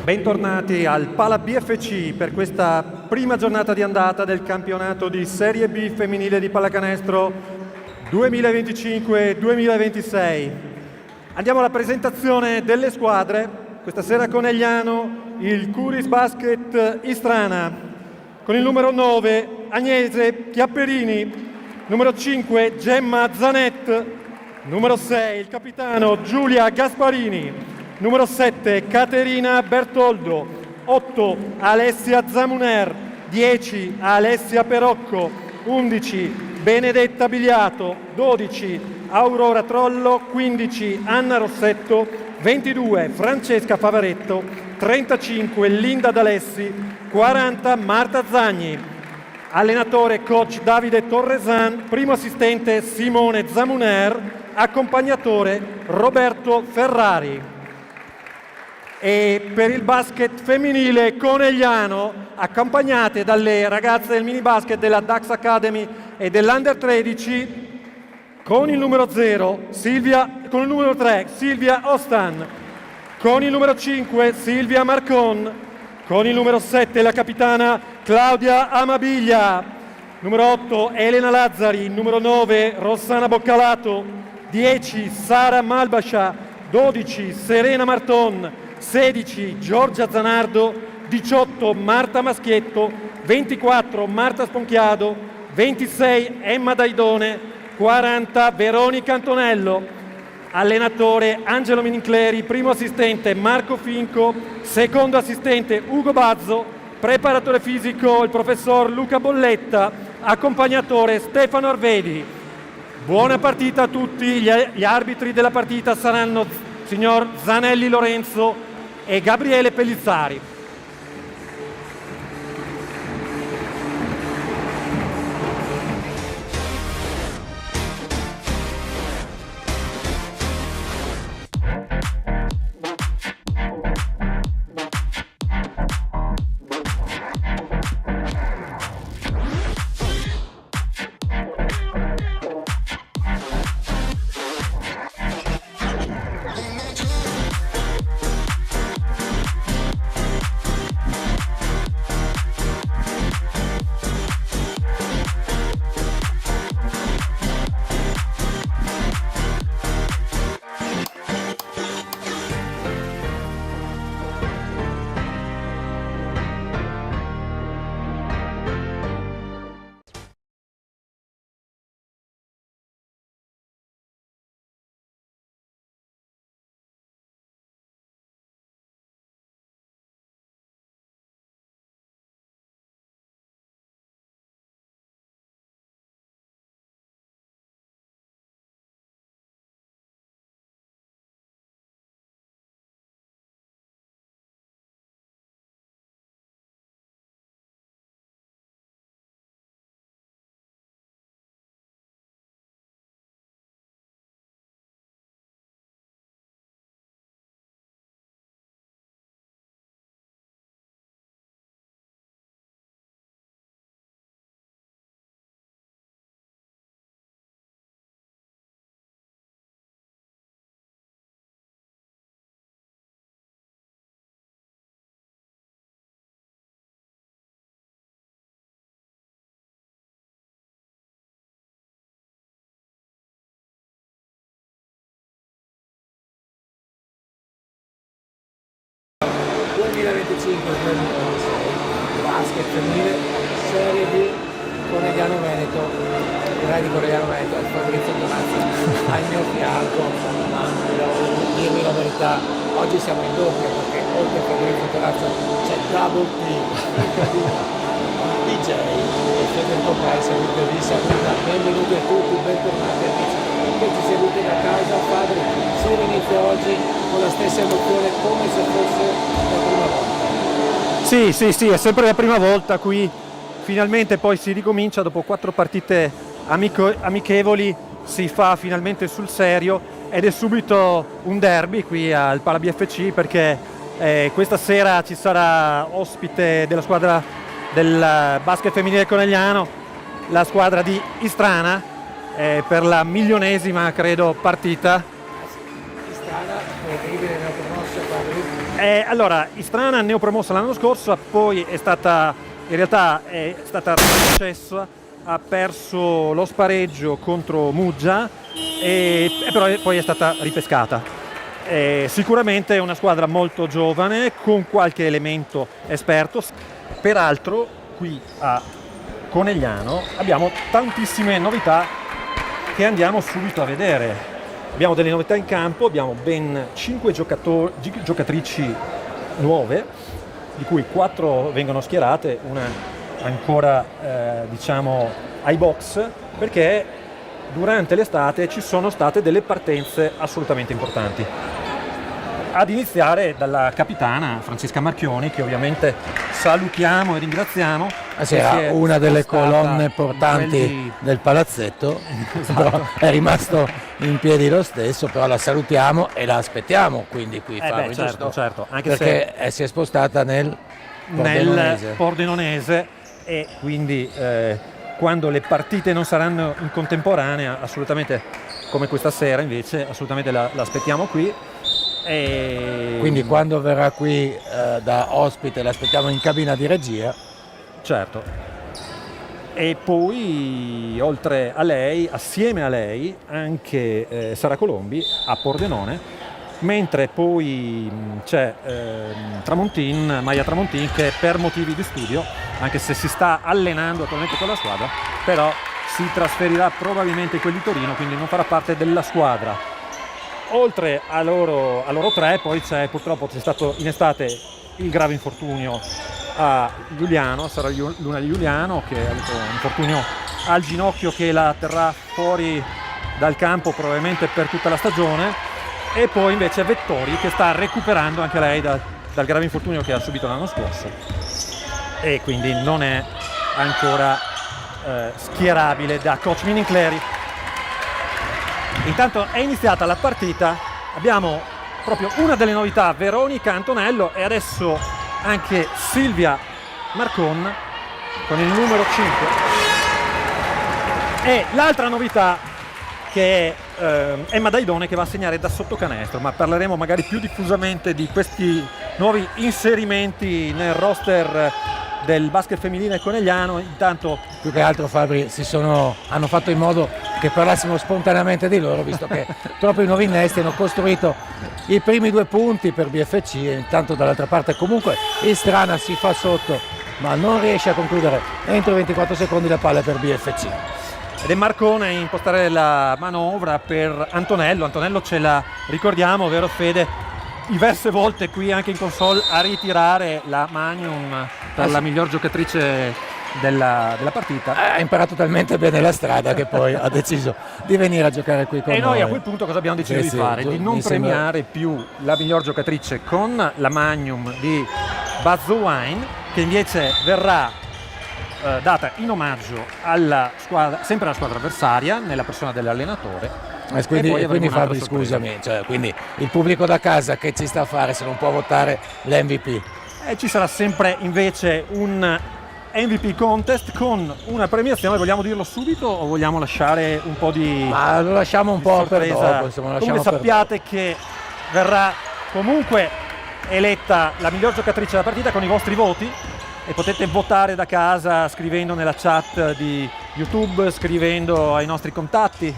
Bentornati al Pala BFC per questa prima giornata di andata del campionato di Serie B femminile di pallacanestro 2025-2026. Andiamo alla presentazione delle squadre. Questa sera a Conegliano il Curis Basket Istrana, con il numero 9 Agnese Chiapperini, numero 5 Gemma Zanet, numero 6 il capitano Giulia Gasparini, numero 7 Caterina Bertoldo, 8 Alessia Zamuner, 10 Alessia Perocco, 11 Benedetta Biliato, 12 Aurora Trollo, 15 Anna Rossetto, 22 Francesca Favaretto, 35 Linda D'Alessi, 40 Marta Zagni. Allenatore coach Davide Torresan, primo assistente Simone Zamuner, accompagnatore Roberto Ferrari. E per il basket femminile Conegliano, accompagnate dalle ragazze del mini basket della Dax Academy e dell'Under 13, con il numero 0 con il numero 3 Silvia Ostan, con il numero 5 Silvia Marcon, con il numero 7 la capitana Claudia Amabiglia, numero 8 Elena Lazzari, numero 9 Rossana Boccalato, 10 Sara Malbascia, 12 Serena Marton, 16 Giorgia Zanardo, 18 Marta Maschietto, 24 Marta Sponchiado, 26 Emma Daidone, 40 Veronica Antonello. Allenatore Angelo Minincleri, primo assistente Marco Finco, secondo assistente Ugo Bazzo, preparatore fisico il professor Luca Bolletta, accompagnatore Stefano Arvedi. Buona partita a tutti. Gli arbitri della partita saranno signor Zanelli Lorenzo e Gabriele Pellizzari. Basket femminile Serie B Conegliano Veneto, di Conegliano Veneto, Fabrizio Donazzi al mio fianco. Ma devo dirmi la verità, oggi siamo in doppia perché oltre a Fabrizio Donazzi c'è Double T, DJ e Federico Paese, benvenuti a tutti, bentornati amici che ci seguite da casa. Fabri, si inizia oggi con la stessa emozione come se fosse la prima volta. Sì, è sempre la prima volta qui, finalmente poi si ricomincia dopo 4 partite amichevoli, si fa finalmente sul serio ed è subito un derby qui al Pala BFC perché questa sera ci sarà ospite della squadra del basket femminile conegliano, la squadra di Istrana, per la milionesima credo partita. Istrana Istrana, incredibile neopromossa, Allora, Istrana neopromossa l'anno scorso, poi è stata retrocessa, ha perso lo spareggio contro Muggia, però poi è stata ripescata. Sicuramente è una squadra molto giovane, con qualche elemento esperto. Peraltro qui a Conegliano abbiamo tantissime novità che andiamo subito a vedere. Abbiamo delle novità in campo, abbiamo ben 5 giocatrici nuove, di cui 4 vengono schierate, una ancora ai box, perché durante l'estate ci sono state delle partenze assolutamente importanti. Ad iniziare dalla capitana Francesca Marchioni, che ovviamente salutiamo e ringraziamo. Era una delle colonne portanti del palazzetto, Esatto. È rimasto in piedi lo stesso, però la salutiamo e la aspettiamo quindi qui, Fabri, giusto? certo, anche Perché si è spostata nel Pordenonese, e quindi quando le partite non saranno in contemporanea, assolutamente, come questa sera invece, assolutamente l'aspettiamo qui. Quindi quando verrà qui da ospite l'aspettiamo in cabina di regia. Certo. E poi oltre a lei, assieme a lei, anche Sara Colombi a Pordenone, mentre poi c'è Maia Tramontin, che per motivi di studio, anche se si sta allenando attualmente con la squadra, però si trasferirà probabilmente qui di Torino, quindi non farà parte della squadra. Oltre a loro tre, poi purtroppo c'è stato in estate il grave infortunio a Giuliano, Sara Luna di Giuliano, che ha avuto un infortunio al ginocchio che la terrà fuori dal campo probabilmente per tutta la stagione, e poi invece Vettori, che sta recuperando anche lei dal grave infortunio che ha subito l'anno scorso, e quindi non è ancora schierabile da coach Minincleri. Intanto è iniziata la partita, abbiamo proprio una delle novità, Veronica Antonello, e adesso anche Silvia Marcon con il numero 5. E l'altra novità, che è Emma Daidone, che va a segnare da sotto canestro, ma parleremo magari più diffusamente di questi nuovi inserimenti nel roster del basket femminile conegliano. Intanto più che altro, Fabri, hanno fatto in modo che parlassimo spontaneamente di loro, visto che proprio i nuovi innesti hanno costruito i primi 2 punti per BFC, e intanto dall'altra parte comunque Istrana si fa sotto ma non riesce a concludere entro 24 secondi la palla per BFC. Ed è Marcone a impostare la manovra per Antonello. Antonello, ce la ricordiamo, vero Fede, diverse volte qui anche in console a ritirare la Magnum per la miglior giocatrice della partita. Ha imparato talmente bene la strada che poi ha deciso di venire a giocare qui con noi. E noi a quel punto cosa abbiamo deciso di fare? Di non premiare più la miglior giocatrice con la Magnum di Buzz Wine, che invece verrà data in omaggio alla squadra, sempre alla squadra avversaria, nella persona dell'allenatore. Quindi Fabri, scusami, quindi il pubblico da casa che ci sta a fare se non può votare l'MVP? Ci sarà sempre invece un MVP contest con una premiazione. Vogliamo dirlo subito o vogliamo lasciare un po' di... Ma lo lasciamo un po' sorpresa per dopo, insomma. Comunque sappiate che verrà comunque eletta la miglior giocatrice della partita con i vostri voti, e potete votare da casa scrivendo nella chat di YouTube, scrivendo ai nostri contatti,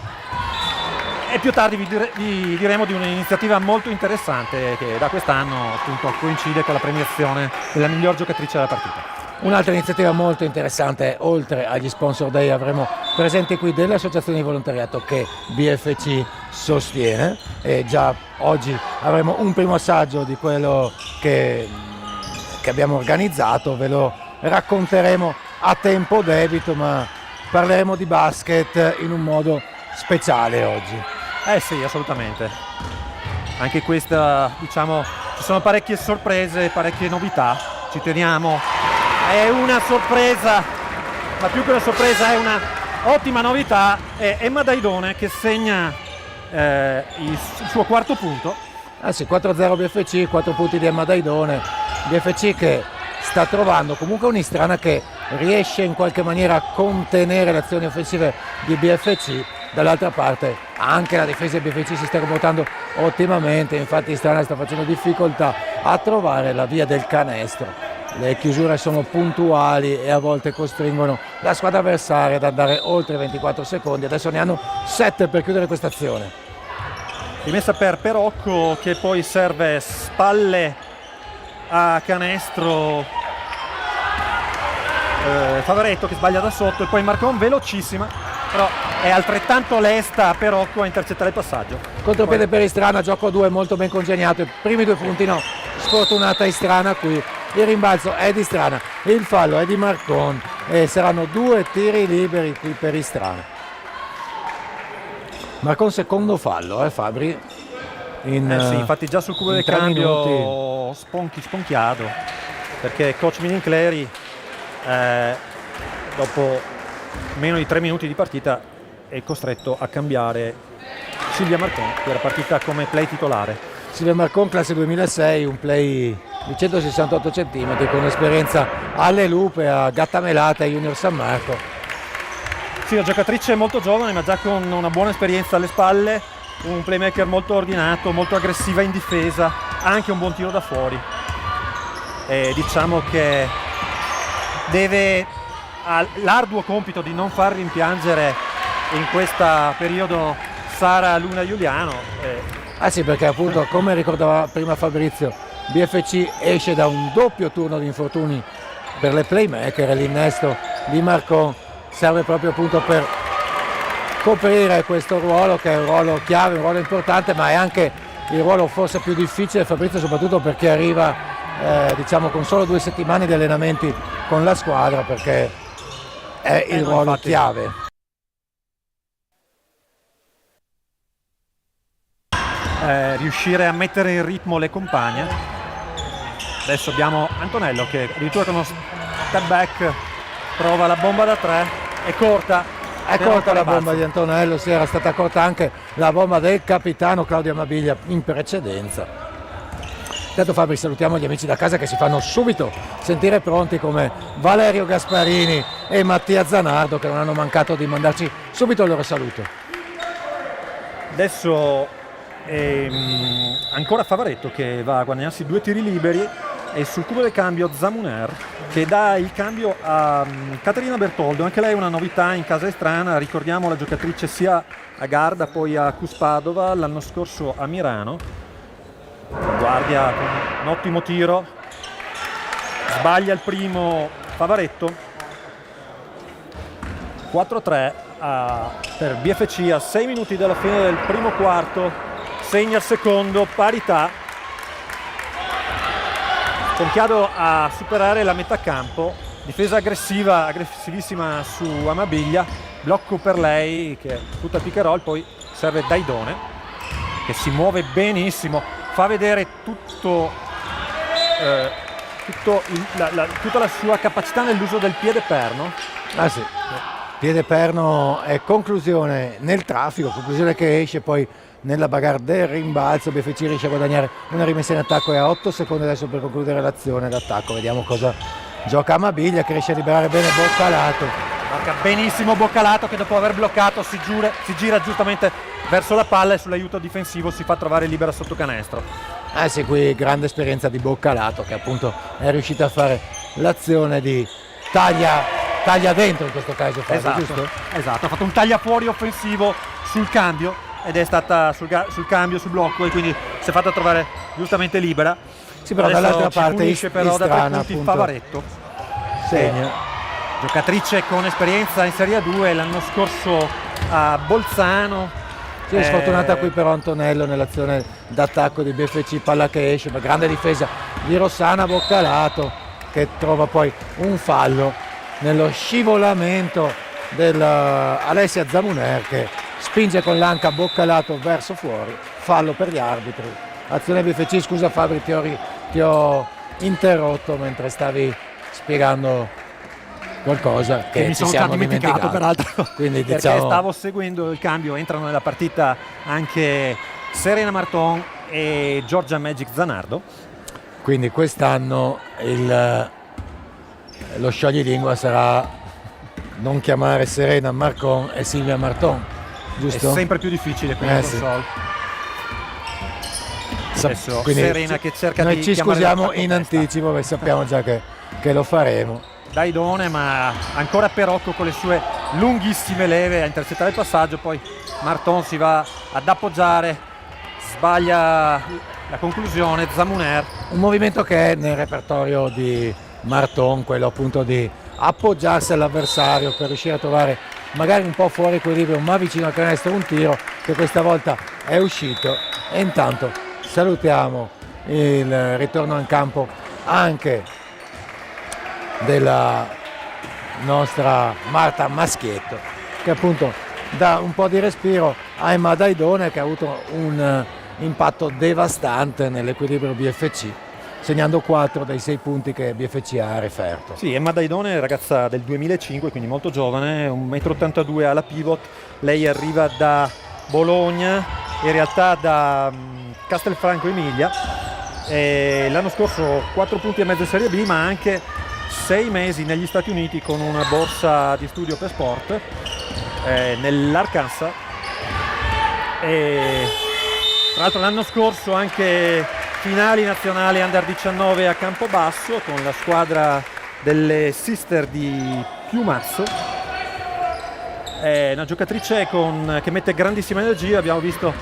e più tardi vi diremo di un'iniziativa molto interessante che da quest'anno appunto coincide con la premiazione della miglior giocatrice della partita. Un'altra iniziativa molto interessante, oltre agli sponsor day, avremo presenti qui delle associazioni di volontariato che BFC sostiene, e già oggi avremo un primo assaggio di quello che abbiamo organizzato, ve lo racconteremo a tempo debito, ma parleremo di basket in un modo speciale oggi. Sì, assolutamente. Anche questa, diciamo, ci sono parecchie sorprese, parecchie novità, ci teniamo. È una sorpresa, ma più che una sorpresa è una ottima novità. È Emma Daidone che segna il suo quarto punto. Sì, 4-0 BFC, 4 punti di Emma Daidone. BFC che sta trovando comunque un'Istrana che riesce in qualche maniera a contenere le azioni offensive di BFC, Dall'altra parte anche la difesa di BFC si sta comportando ottimamente, infatti Strana sta facendo difficoltà a trovare la via del canestro. Le chiusure sono puntuali e a volte costringono la squadra avversaria ad andare oltre 24 secondi. Adesso ne hanno 7 per chiudere questa azione. Rimessa per Perocco che poi serve spalle a canestro. Favaretto che sbaglia da sotto e poi Marcon velocissima, però è altrettanto lesta Perocco a intercettare il passaggio. Contropiede per Istrana, gioco 2 molto ben congegnato, i primi 2 punti no, sfortunata Istrana qui, il rimbalzo è di Strana, il fallo è di Marcon e saranno 2 tiri liberi qui per Istrana. Marcon secondo fallo, Fabri. Sì, infatti già sul cubo del cambio sponchiato, perché coach Minincleri dopo meno di 3 minuti di partita è costretto a cambiare Silvia Marcon, che era partita come play titolare. Silvia Marcon, classe 2006, un play di 168 cm con esperienza alle Lupe, a Gattamelata e Junior San Marco. Sì, una giocatrice molto giovane ma già con una buona esperienza alle spalle, un playmaker molto ordinato, molto aggressiva in difesa, anche un buon tiro da fuori. E diciamo che ha l'arduo compito di non far rimpiangere in questo periodo Sara Luna Giuliano. Sì, perché appunto, come ricordava prima Fabrizio, BFC esce da un doppio turno di infortuni per le playmaker e l'innesto di Marcon serve proprio appunto per coprire questo ruolo, che è un ruolo chiave, un ruolo importante, ma è anche il ruolo forse più difficile, Fabrizio, soprattutto perché arriva diciamo con solo 2 settimane di allenamenti con la squadra, perché è il ruolo chiave. Riuscire a mettere in ritmo le compagne. Adesso abbiamo Antonello che addirittura con uno step back prova la bomba da 3, è corta. È corta la bomba di Antonello, sì, era stata corta anche la bomba del capitano Claudio Amabiglia in precedenza. Intanto Fabri, salutiamo gli amici da casa che si fanno subito sentire pronti, come Valerio Gasparini e Mattia Zanardo, che non hanno mancato di mandarci subito il loro saluto. Adesso ancora Favaretto che va a guadagnarsi 2 tiri liberi e sul cubo del cambio Zamuner che dà il cambio a Caterina Bertoldo, anche lei è una novità in casa Istrana, ricordiamo la giocatrice sia a Garda poi a Cuspadova, l'anno scorso a Mirano. Guardia con un ottimo tiro, sbaglia il primo Favaretto. 4-3 per BFC a 6 minuti dalla fine del primo quarto, segna il secondo, parità. Conchiado a superare la metà campo, difesa aggressivissima su Amabiglia, blocco per lei che tutta pick and roll, poi serve Daidone che si muove benissimo, fa vedere tutta la sua capacità nell'uso del piede perno. Sì, piede perno è conclusione nel traffico, conclusione che esce poi nella bagarre del rimbalzo. BFC riesce a guadagnare una rimessa in attacco e a 8 secondi adesso per concludere l'azione d'attacco. Vediamo cosa gioca Amabiglia, che riesce a liberare bene Boccalato. Marca benissimo Boccalato che dopo aver bloccato si gira giustamente verso la palla e sull'aiuto difensivo si fa trovare libera sotto canestro. Sì, qui grande esperienza di Boccalato, che appunto è riuscita a fare l'azione di taglia dentro in questo caso, esatto, giusto? Esatto, ha fatto un taglia fuori offensivo sul cambio ed è stata sul cambio, sul blocco, e quindi si è fatta trovare giustamente libera. Sì, però adesso dall'altra parte punisce però da 3 punti appunto, Favaretto. Segna. Giocatrice con esperienza in Serie A2, l'anno scorso a Bolzano. Sì, sfortunata qui però Antonello nell'azione d'attacco di BFC, palla che esce, ma grande difesa di Rossana Boccalato, che trova poi un fallo nello scivolamento dell'Alessia Zamuner, che spinge con l'anca Boccalato verso fuori, fallo per gli arbitri. Azione BFC, scusa Fabri, ti ho interrotto mentre stavi spiegando qualcosa che mi sono già dimenticato peraltro. Quindi perché stavo seguendo il cambio, entrano nella partita anche Serena Marton e Giorgia Magic Zanardo. Quindi quest'anno lo scioglilingua sarà non chiamare Serena Marcon e Silvia Marton, giusto? È sempre più difficile qui in Sì. console. Adesso Quindi Serena che cerca noi di ci chiamare scusiamo l'attacco in testa. anticipo perché sappiamo già che lo faremo. Daidone, ma ancora Perocco con le sue lunghissime leve a intercettare il passaggio, poi Marton si va ad appoggiare, sbaglia la conclusione, Zamuner. Un movimento che è nel repertorio di Marton, quello appunto di appoggiarsi all'avversario per riuscire a trovare magari un po' fuori equilibrio ma vicino al canestro un tiro che questa volta è uscito. E intanto salutiamo il ritorno in campo anche della nostra Marta Maschietto, che appunto dà un po' di respiro a Emma Daidone, che ha avuto un impatto devastante nell'equilibrio BFC, segnando 4 dei 6 punti che BFC ha referto. Sì, Emma Daidone, ragazza del 2005, quindi molto giovane, 1,82 m alla pivot. Lei arriva da Bologna, in realtà da Castelfranco Emilia. L'anno scorso 4 punti e mezzo in Serie B, ma anche 6 mesi negli Stati Uniti con una borsa di studio per sport nell'Arkansas. E tra l'altro l'anno scorso anche finali nazionali Under 19 a Campobasso con la squadra delle Sister di Piumazzo. È una giocatrice che mette grandissima energia, abbiamo visto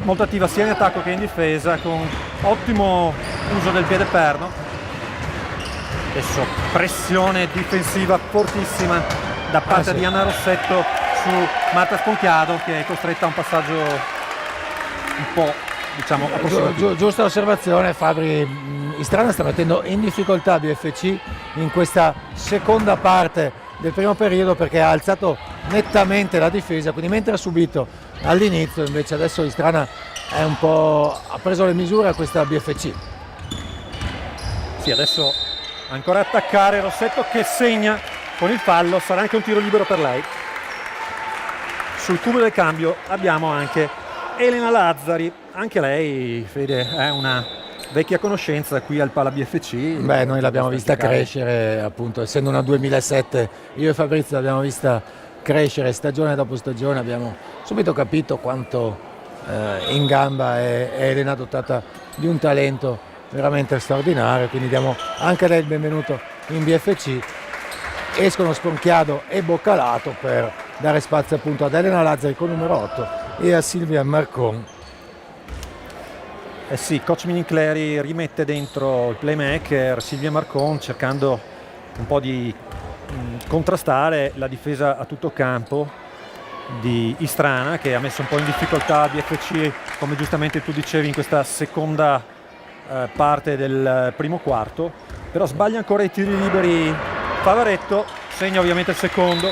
molto attiva sia in attacco che in difesa, con ottimo uso del piede perno. Adesso pressione difensiva fortissima da parte sì. di Anna Rossetto su Marta Sponchiado, che è costretta a un passaggio un po', diciamo, approssimativo. Giusta osservazione, Fabri. Istrana sta mettendo in difficoltà BFC in questa seconda parte del primo periodo, perché ha alzato nettamente la difesa, quindi mentre ha subito all'inizio, invece adesso Istrana è un po', ha preso le misure a questa BFC. Sì, adesso ancora attaccare Rossetto, che segna con il fallo, sarà anche un tiro libero per lei. Sul cubo del cambio abbiamo anche Elena Lazzari, anche lei, Fede, è una vecchia conoscenza qui al Pala BFC. Beh, noi l'abbiamo vista crescere, appunto, essendo una 2007, io e Fabrizio l'abbiamo vista crescere stagione dopo stagione, abbiamo subito capito quanto in gamba è Elena, dotata di un talento veramente straordinario, quindi diamo anche lei il benvenuto in BFC. Escono Sponchiado e Boccalato per dare spazio appunto ad Elena Lazzari con numero 8 e a Silvia Marcon. Eh sì, coach Minincleri rimette dentro il playmaker Silvia Marcon, cercando un po' di contrastare la difesa a tutto campo di Istrana, che ha messo un po' in difficoltà BFC, come giustamente tu dicevi, in questa seconda parte del primo quarto. Però sbaglia ancora i tiri liberi Favaretto, segna ovviamente il secondo.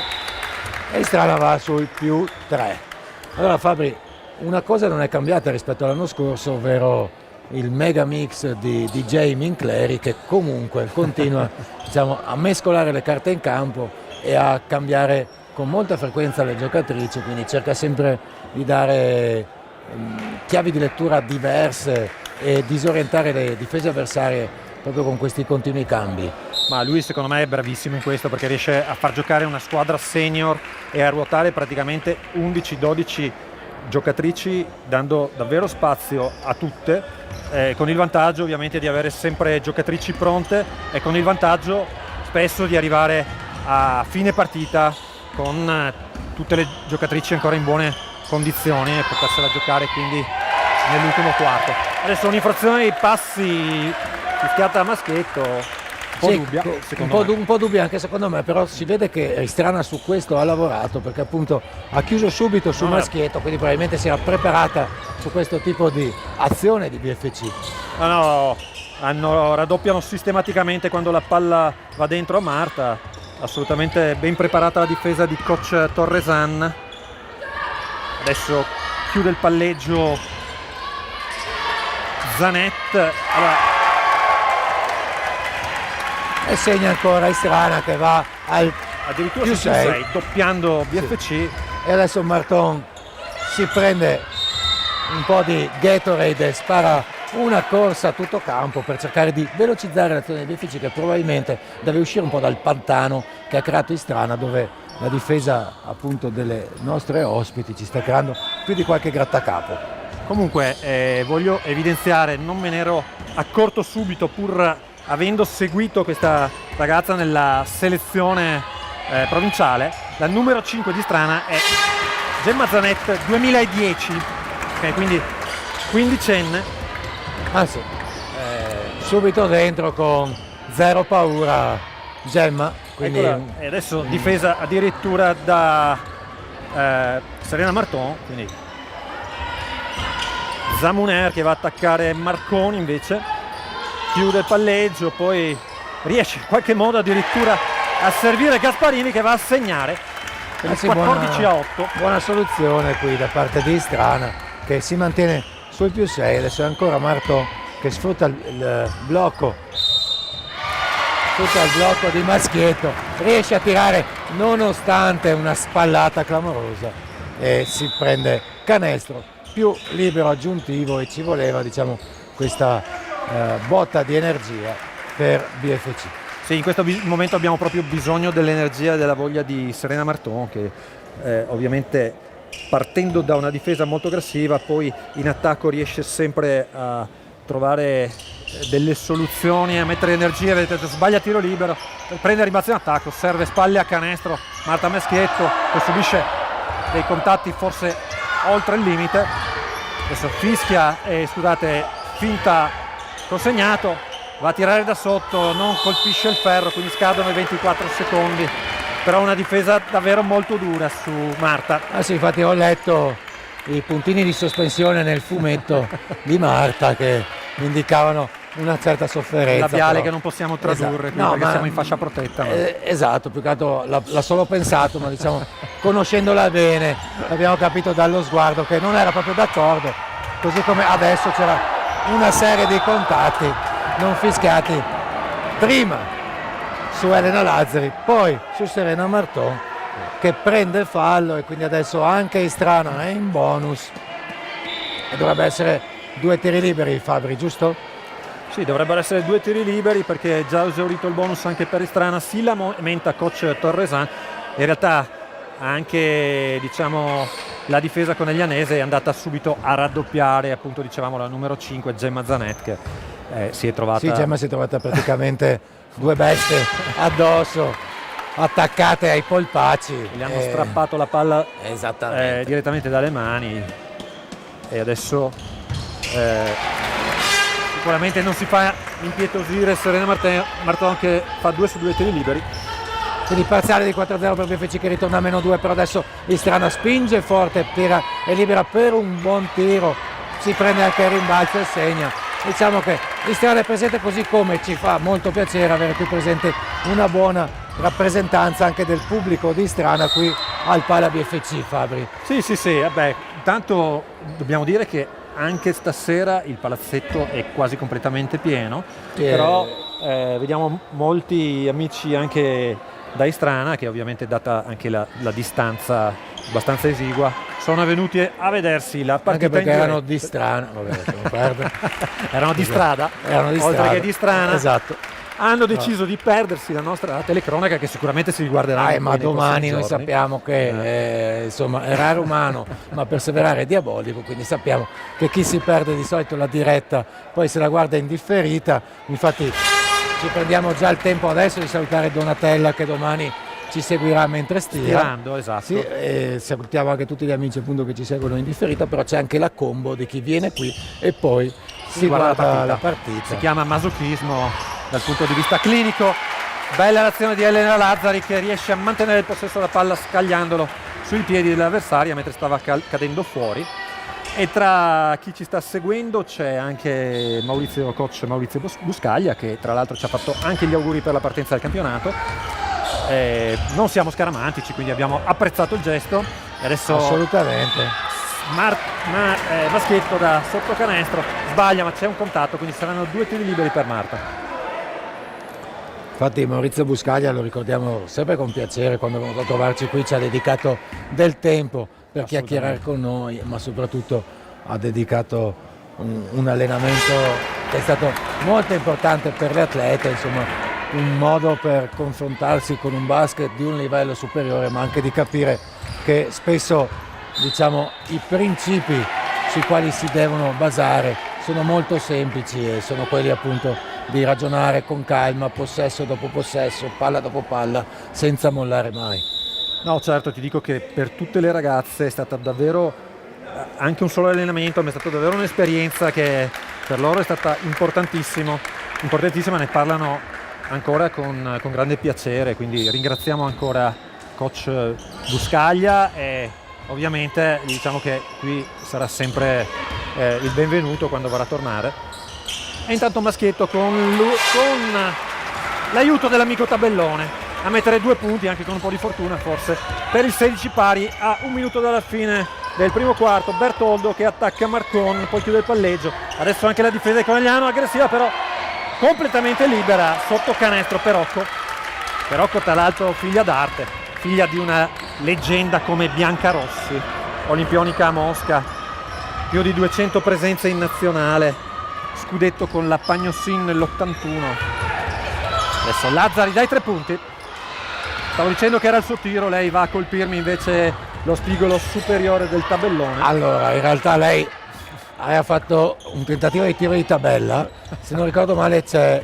E Istrana va sul più 3. Allora Fabri, una cosa non è cambiata rispetto all'anno scorso, ovvero il mega mix di DJ Mincleri, che comunque continua diciamo, a mescolare le carte in campo e a cambiare con molta frequenza le giocatrici, quindi cerca sempre di dare chiavi di lettura diverse e disorientare le difese avversarie proprio con questi continui cambi. Ma lui secondo me è bravissimo in questo, perché riesce a far giocare una squadra senior e a ruotare praticamente 11-12 giocatrici, dando davvero spazio a tutte, con il vantaggio ovviamente di avere sempre giocatrici pronte e con il vantaggio spesso di arrivare a fine partita con tutte le giocatrici ancora in buone condizioni e potersela giocare quindi nell'ultimo quarto. Adesso un'infrazione dei passi fischiata a Maschietto, un po' Sì, dubbia, secondo me. un po' dubbia anche secondo me, però si vede che Istrana su questo ha lavorato, perché appunto ha chiuso subito sul Maschietto, quindi probabilmente si era preparata su questo tipo di azione di BFC. Raddoppiano sistematicamente quando la palla va dentro a Marta, assolutamente ben preparata la difesa di coach Torresan. Adesso chiude il palleggio Zanet. Allora, e segna ancora Istrana, che va al addirittura più su 6, 6, doppiando BFC. Sì. E adesso Marton si prende un po' di Gatorade e spara una corsa a tutto campo per cercare di velocizzare l'azione di BFC, che probabilmente deve uscire un po' dal pantano che ha creato Istrana, dove la difesa appunto delle nostre ospiti ci sta creando più di qualche grattacapo. Comunque voglio evidenziare, non me ne ero accorto subito pur avendo seguito questa ragazza nella selezione provinciale, la numero 5 di Strana è Gemma Zanet 2010, okay, quindi quindicenne. Anzi, subito dentro con zero paura Gemma, quindi E adesso difesa addirittura da Serena Marton, quindi Zamuner che va a attaccare Marconi, invece chiude il palleggio, poi riesce in qualche modo addirittura a servire Gasparini che va a segnare per il 14-8. Buona soluzione qui da parte di Strana che si mantiene sul +6, adesso è ancora Marton che sfrutta il blocco di Maschietto, riesce a tirare nonostante una spallata clamorosa e si prende canestro, più libero aggiuntivo, e ci voleva, diciamo, questa botta di energia per BFC. Sì, in questo momento abbiamo proprio bisogno dell'energia e della voglia di Serena Marton che ovviamente partendo da una difesa molto aggressiva poi in attacco riesce sempre a trovare delle soluzioni, a mettere energia. Vedete, sbaglia tiro libero, prende rimbalzo in attacco, serve spalle a canestro Marta Maschietto che subisce dei contatti forse oltre il limite, adesso fischia e finta consegnato, va a tirare da sotto, non colpisce il ferro, quindi scadono i 24 secondi, però una difesa davvero molto dura su Marta. Ah sì, infatti ho letto i puntini di sospensione nel fumetto di Marta che indicavano una certa sofferenza. Labiale però che non possiamo tradurre, esatto. perché siamo in fascia protetta. Esatto, più che altro l'ha solo pensato, ma diciamo conoscendola bene abbiamo capito dallo sguardo che non era proprio d'accordo, così come adesso c'era una serie di contatti non fischiati prima su Elena Lazzari, poi su Serena Marton che prende il fallo e quindi adesso anche Istrana è in bonus e dovrebbe essere 2 tiri liberi, Fabri, giusto? Sì, dovrebbero essere 2 tiri liberi perché è già esaurito il bonus anche per Istrana. Si lamenta coach Torresan, in realtà anche diciamo la difesa coneglianese è andata subito a raddoppiare, appunto dicevamo la numero 5 Gemma Zanet che si è trovata... Sì, Gemma si è trovata praticamente 2 bestie addosso, attaccate ai polpacci. Gli hanno strappato la palla direttamente dalle mani e adesso sicuramente non si fa impietosire Serena Marton che fa 2 su 2 tiri liberi. Quindi parziale di 4-0 per BFC che ritorna a -2, però adesso Istrana spinge forte, tira e libera per un buon tiro, si prende anche il rimbalzo e segna. Diciamo che Istrana è presente, così come ci fa molto piacere avere qui presente una buona rappresentanza anche del pubblico di Istrana qui al Pala BFC, Fabri. Sì, vabbè, intanto dobbiamo dire che anche stasera il palazzetto è quasi completamente pieno, però vediamo molti amici anche da Istrana che ovviamente data anche la distanza abbastanza esigua sono venuti a vedersi la partita, anche perché erano di Strana, erano di strada, oltre che di Strana, esatto. Hanno deciso di perdersi la nostra telecronaca che sicuramente si riguarderà ma domani noi sappiamo che insomma errare umano ma perseverare è diabolico, quindi sappiamo che chi si perde di solito la diretta poi se la guarda in differita. Infatti ci prendiamo già il tempo adesso di salutare Donatella che domani ci seguirà mentre stirando, esatto. Sì, e salutiamo anche tutti gli amici appunto che ci seguono in differita, però c'è anche la combo di chi viene qui e poi si guarda la partita. Si chiama masochismo dal punto di vista clinico. Bella l'azione di Elena Lazzari che riesce a mantenere il possesso della palla scagliandolo sui piedi dell'avversaria mentre stava cadendo fuori. E tra chi ci sta seguendo c'è anche coach Maurizio Buscaglia che tra l'altro ci ha fatto anche gli auguri per la partenza del campionato. Non siamo scaramantici, quindi abbiamo apprezzato il gesto e adesso assolutamente Maschietto da sotto canestro sbaglia, ma c'è un contatto, quindi saranno 2 tiri liberi per Marta. Infatti Maurizio Buscaglia lo ricordiamo sempre con piacere, quando è venuto a trovarci qui ci ha dedicato del tempo per chiacchierare con noi, ma soprattutto ha dedicato un allenamento che è stato molto importante per le atlete, insomma un modo per confrontarsi con un basket di un livello superiore, ma anche di capire che spesso, diciamo, i principi sui quali si devono basare sono molto semplici e sono quelli appunto di ragionare con calma, possesso dopo possesso, palla dopo palla, senza mollare mai. No, certo, ti dico che per tutte le ragazze è stata davvero, anche un solo allenamento, ma è stata davvero un'esperienza che per loro è stata importantissima, ne parlano ancora con grande piacere, quindi ringraziamo ancora coach Buscaglia e ovviamente diciamo che qui sarà sempre il benvenuto quando vorrà tornare. E intanto Maschietto con l'aiuto dell'amico tabellone a mettere 2 punti, anche con un po' di fortuna forse, per il 16 pari a 1 minuto dalla fine del primo quarto. Bertoldo che attacca Marcon, poi chiude il palleggio, adesso anche la difesa di Conegliano, aggressiva però completamente libera, sotto canestro Perocco, tra l'altro figlia d'arte, figlia di una leggenda come Bianca Rossi, olimpionica a Mosca, più di 200 presenze in nazionale, scudetto con la Pagnosin nell'81. Adesso Lazzari dai 3 punti, stavo dicendo che era il suo tiro, lei va a colpirmi invece lo spigolo superiore del tabellone. Allora, in realtà lei aveva fatto un tentativo di tiro di tabella, se non ricordo male c'è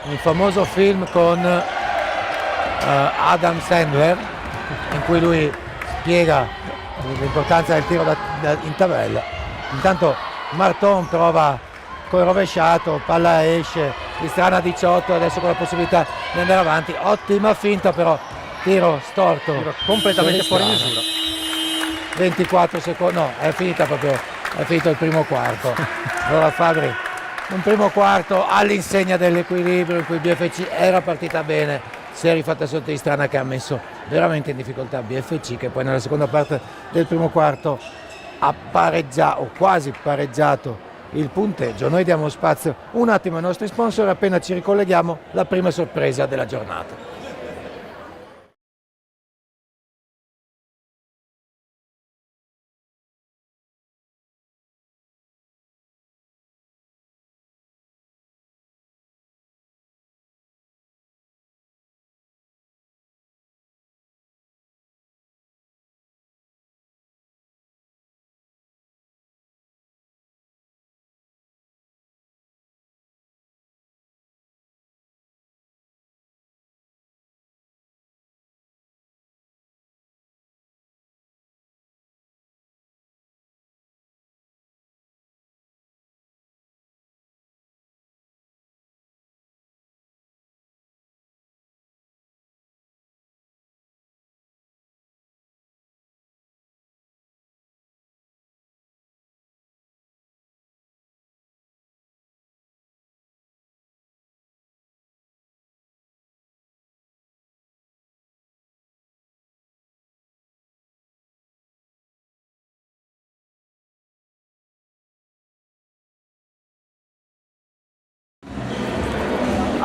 un famoso film con Adam Sandler in cui lui spiega l'importanza del tiro in tabella. Intanto Marton prova col rovesciato, palla esce, Istrana 18, adesso con la possibilità di andare avanti, ottima finta però, tiro storto, Tiro completamente fuori misura. 24 secondi, no, è finito il primo quarto. Allora Fabri, un primo quarto all'insegna dell'equilibrio in cui BFC era partita bene, si è rifatta sotto Istrana che ha messo veramente in difficoltà BFC, che poi nella seconda parte del primo quarto ha pareggiato o quasi pareggiato il punteggio. Noi diamo spazio un attimo ai nostri sponsor, appena ci ricolleghiamo la prima sorpresa della giornata.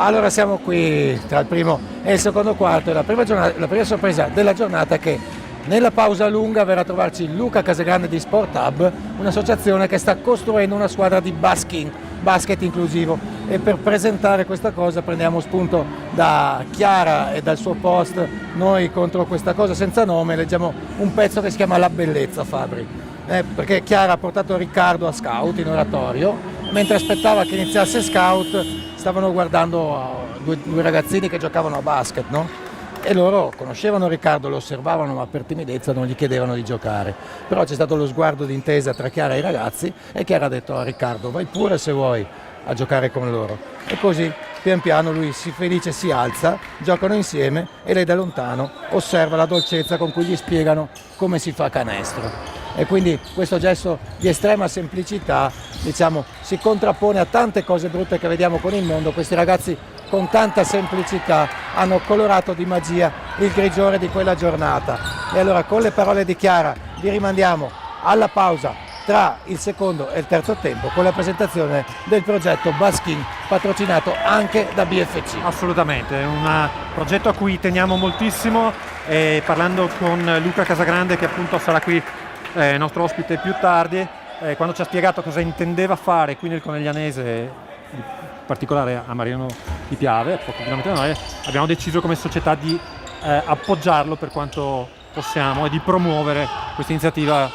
Allora siamo qui tra il primo e il secondo quarto, la prima sorpresa della giornata è che nella pausa lunga verrà a trovarci Luca Casagrande di Sport Hub, un'associazione che sta costruendo una squadra di basket inclusivo, e per presentare questa cosa prendiamo spunto da Chiara e dal suo post Noi contro questa cosa senza nome, leggiamo un pezzo che si chiama La bellezza, Fabri, perché Chiara ha portato Riccardo a scout in oratorio, mentre aspettava che iniziasse scout stavano guardando due ragazzini che giocavano a basket, no? E loro conoscevano Riccardo, lo osservavano, ma per timidezza non gli chiedevano di giocare. Però c'è stato lo sguardo d'intesa tra Chiara e i ragazzi e Chiara ha detto a Riccardo: vai pure se vuoi a giocare con loro. E così pian piano lui felice si alza, giocano insieme e lei da lontano osserva la dolcezza con cui gli spiegano come si fa canestro. E quindi questo gesto di estrema semplicità, diciamo, si contrappone a tante cose brutte che vediamo con il mondo. Questi ragazzi con tanta semplicità hanno colorato di magia il grigiore di quella giornata. E allora con le parole di Chiara vi rimandiamo alla pausa tra il secondo e il terzo tempo con la presentazione del progetto Baskin, patrocinato anche da BFC. Assolutamente, è un progetto a cui teniamo moltissimo, e parlando con Luca Casagrande, che appunto sarà qui nostro ospite più tardi, quando ci ha spiegato cosa intendeva fare qui nel Coneglianese particolare a Mariano Di Piave, poco chilometri da noi, abbiamo deciso come società di appoggiarlo per quanto possiamo e di promuovere questa iniziativa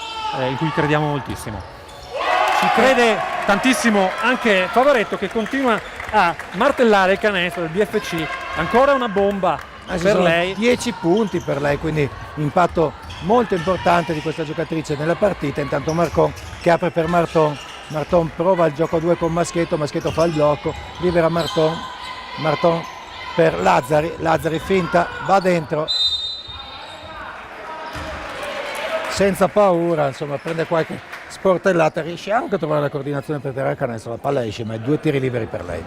in cui crediamo moltissimo. Ci crede tantissimo anche Favaretto, che continua a martellare il canestro del BFC, ancora una bomba per lei. 10 punti per lei, quindi impatto molto importante di questa giocatrice nella partita. Intanto Marcon che apre per Marton, Marton prova il gioco a 2 con Maschietto, Maschietto fa il blocco, libera Marton, Marton per Lazzari, Lazzari finta, va dentro senza paura, insomma prende qualche sportellata, riesce anche a trovare la coordinazione per tirare il canestro, la palla esce, ma è 2 tiri liberi per lei.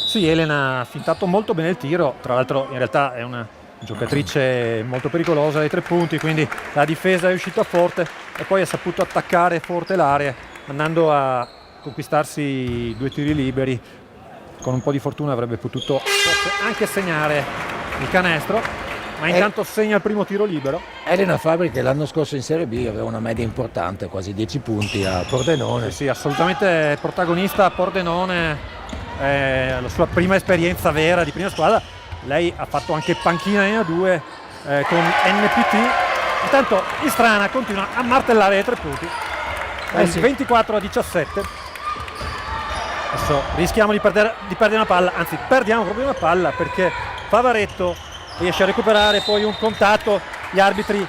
Sì, Elena ha fintato molto bene il tiro, tra l'altro in realtà è una giocatrice molto pericolosa dai 3 punti, quindi la difesa è uscita forte e poi ha saputo attaccare forte l'area, andando a conquistarsi 2 tiri liberi. Con un po' di fortuna avrebbe potuto forse anche segnare il canestro, ma intanto segna il primo tiro libero. Elena Fabri, che l'anno scorso in Serie B aveva una media importante, quasi 10 punti a Pordenone. Sì, assolutamente protagonista a Pordenone, la sua prima esperienza vera di prima squadra. Lei ha fatto anche panchina in A2 con NPT. Intanto Istrana continua a martellare i 3 punti, Sì. 24-17. Adesso rischiamo di perdere una palla, anzi perdiamo proprio una palla, perché Favaretto riesce a recuperare poi un contatto. Gli arbitri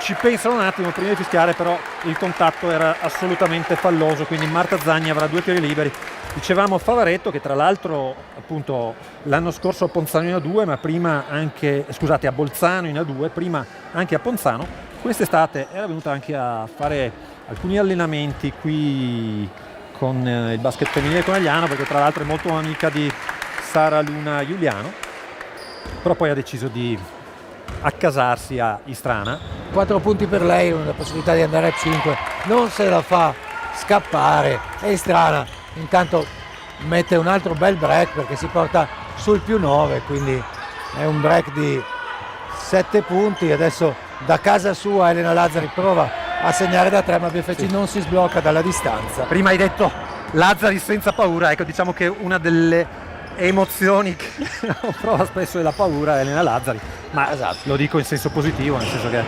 ci pensano un attimo prima di fischiare, però il contatto era assolutamente falloso, quindi Marta Zagni avrà 2 tiri liberi. Dicevamo Favaretto, che tra l'altro appunto l'anno scorso a Ponzano in A2, ma prima anche, scusate, a Bolzano in A2, prima anche a Ponzano. Quest'estate era venuta anche a fare alcuni allenamenti qui con il basket femminile conegliano, perché tra l'altro è molto amica di Sara Luna Giuliano, però poi ha deciso di accasarsi a Istrana. 4 punti per lei, una possibilità di andare a 5, non se la fa scappare, e Istrana intanto mette un altro bel break perché si porta sul +9, quindi è un break di 7 punti. Adesso da casa sua Elena Lazzari prova a segnare da 3, ma BFC non si sblocca dalla distanza. Prima hai detto Lazzari senza paura, ecco, diciamo che una delle emozioni che prova spesso è la paura, Elena Lazzari, ma Esatto. lo dico in senso positivo, nel senso che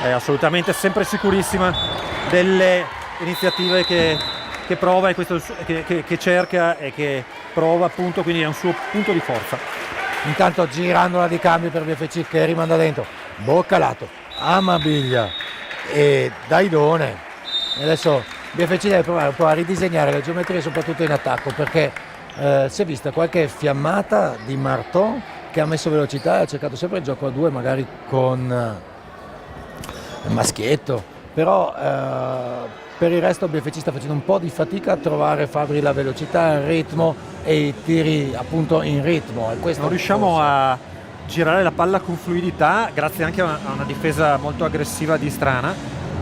è assolutamente sempre sicurissima delle iniziative che prova, e questo che cerca e che prova, appunto, quindi è un suo punto di forza. Intanto girandola di cambio per BFC, che rimanda dentro, Boccalato, Amabiglia e Daidone. E adesso BFC deve provare un po' a ridisegnare le geometrie, soprattutto in attacco, perché si è vista qualche fiammata di Marton, che ha messo velocità e ha cercato sempre il gioco a 2, magari con Maschietto, però per il resto BFC sta facendo un po' di fatica a trovare Fabri la velocità, il ritmo e i tiri appunto in ritmo, e questo Non riusciamo forse a girare la palla con fluidità, grazie anche a una difesa molto aggressiva di Istrana,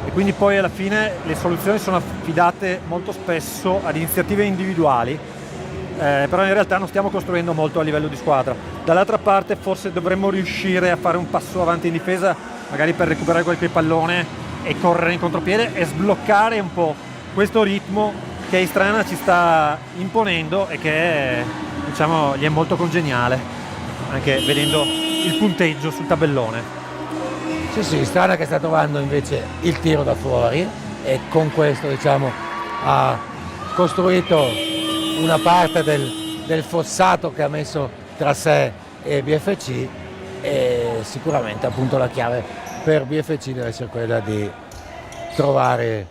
e quindi poi alla fine le soluzioni sono affidate molto spesso ad iniziative individuali, però in realtà non stiamo costruendo molto a livello di squadra. Dall'altra parte forse dovremmo riuscire a fare un passo avanti in difesa, magari per recuperare qualche pallone e correre in contropiede e sbloccare un po' questo ritmo che Istrana ci sta imponendo e che diciamo gli è molto congeniale, anche vedendo il punteggio sul tabellone. Sì, Strana che sta trovando invece il tiro da fuori, e con questo diciamo ha costruito una parte del fossato che ha messo tra sé e BFC, e sicuramente appunto la chiave per BFC deve essere quella di trovare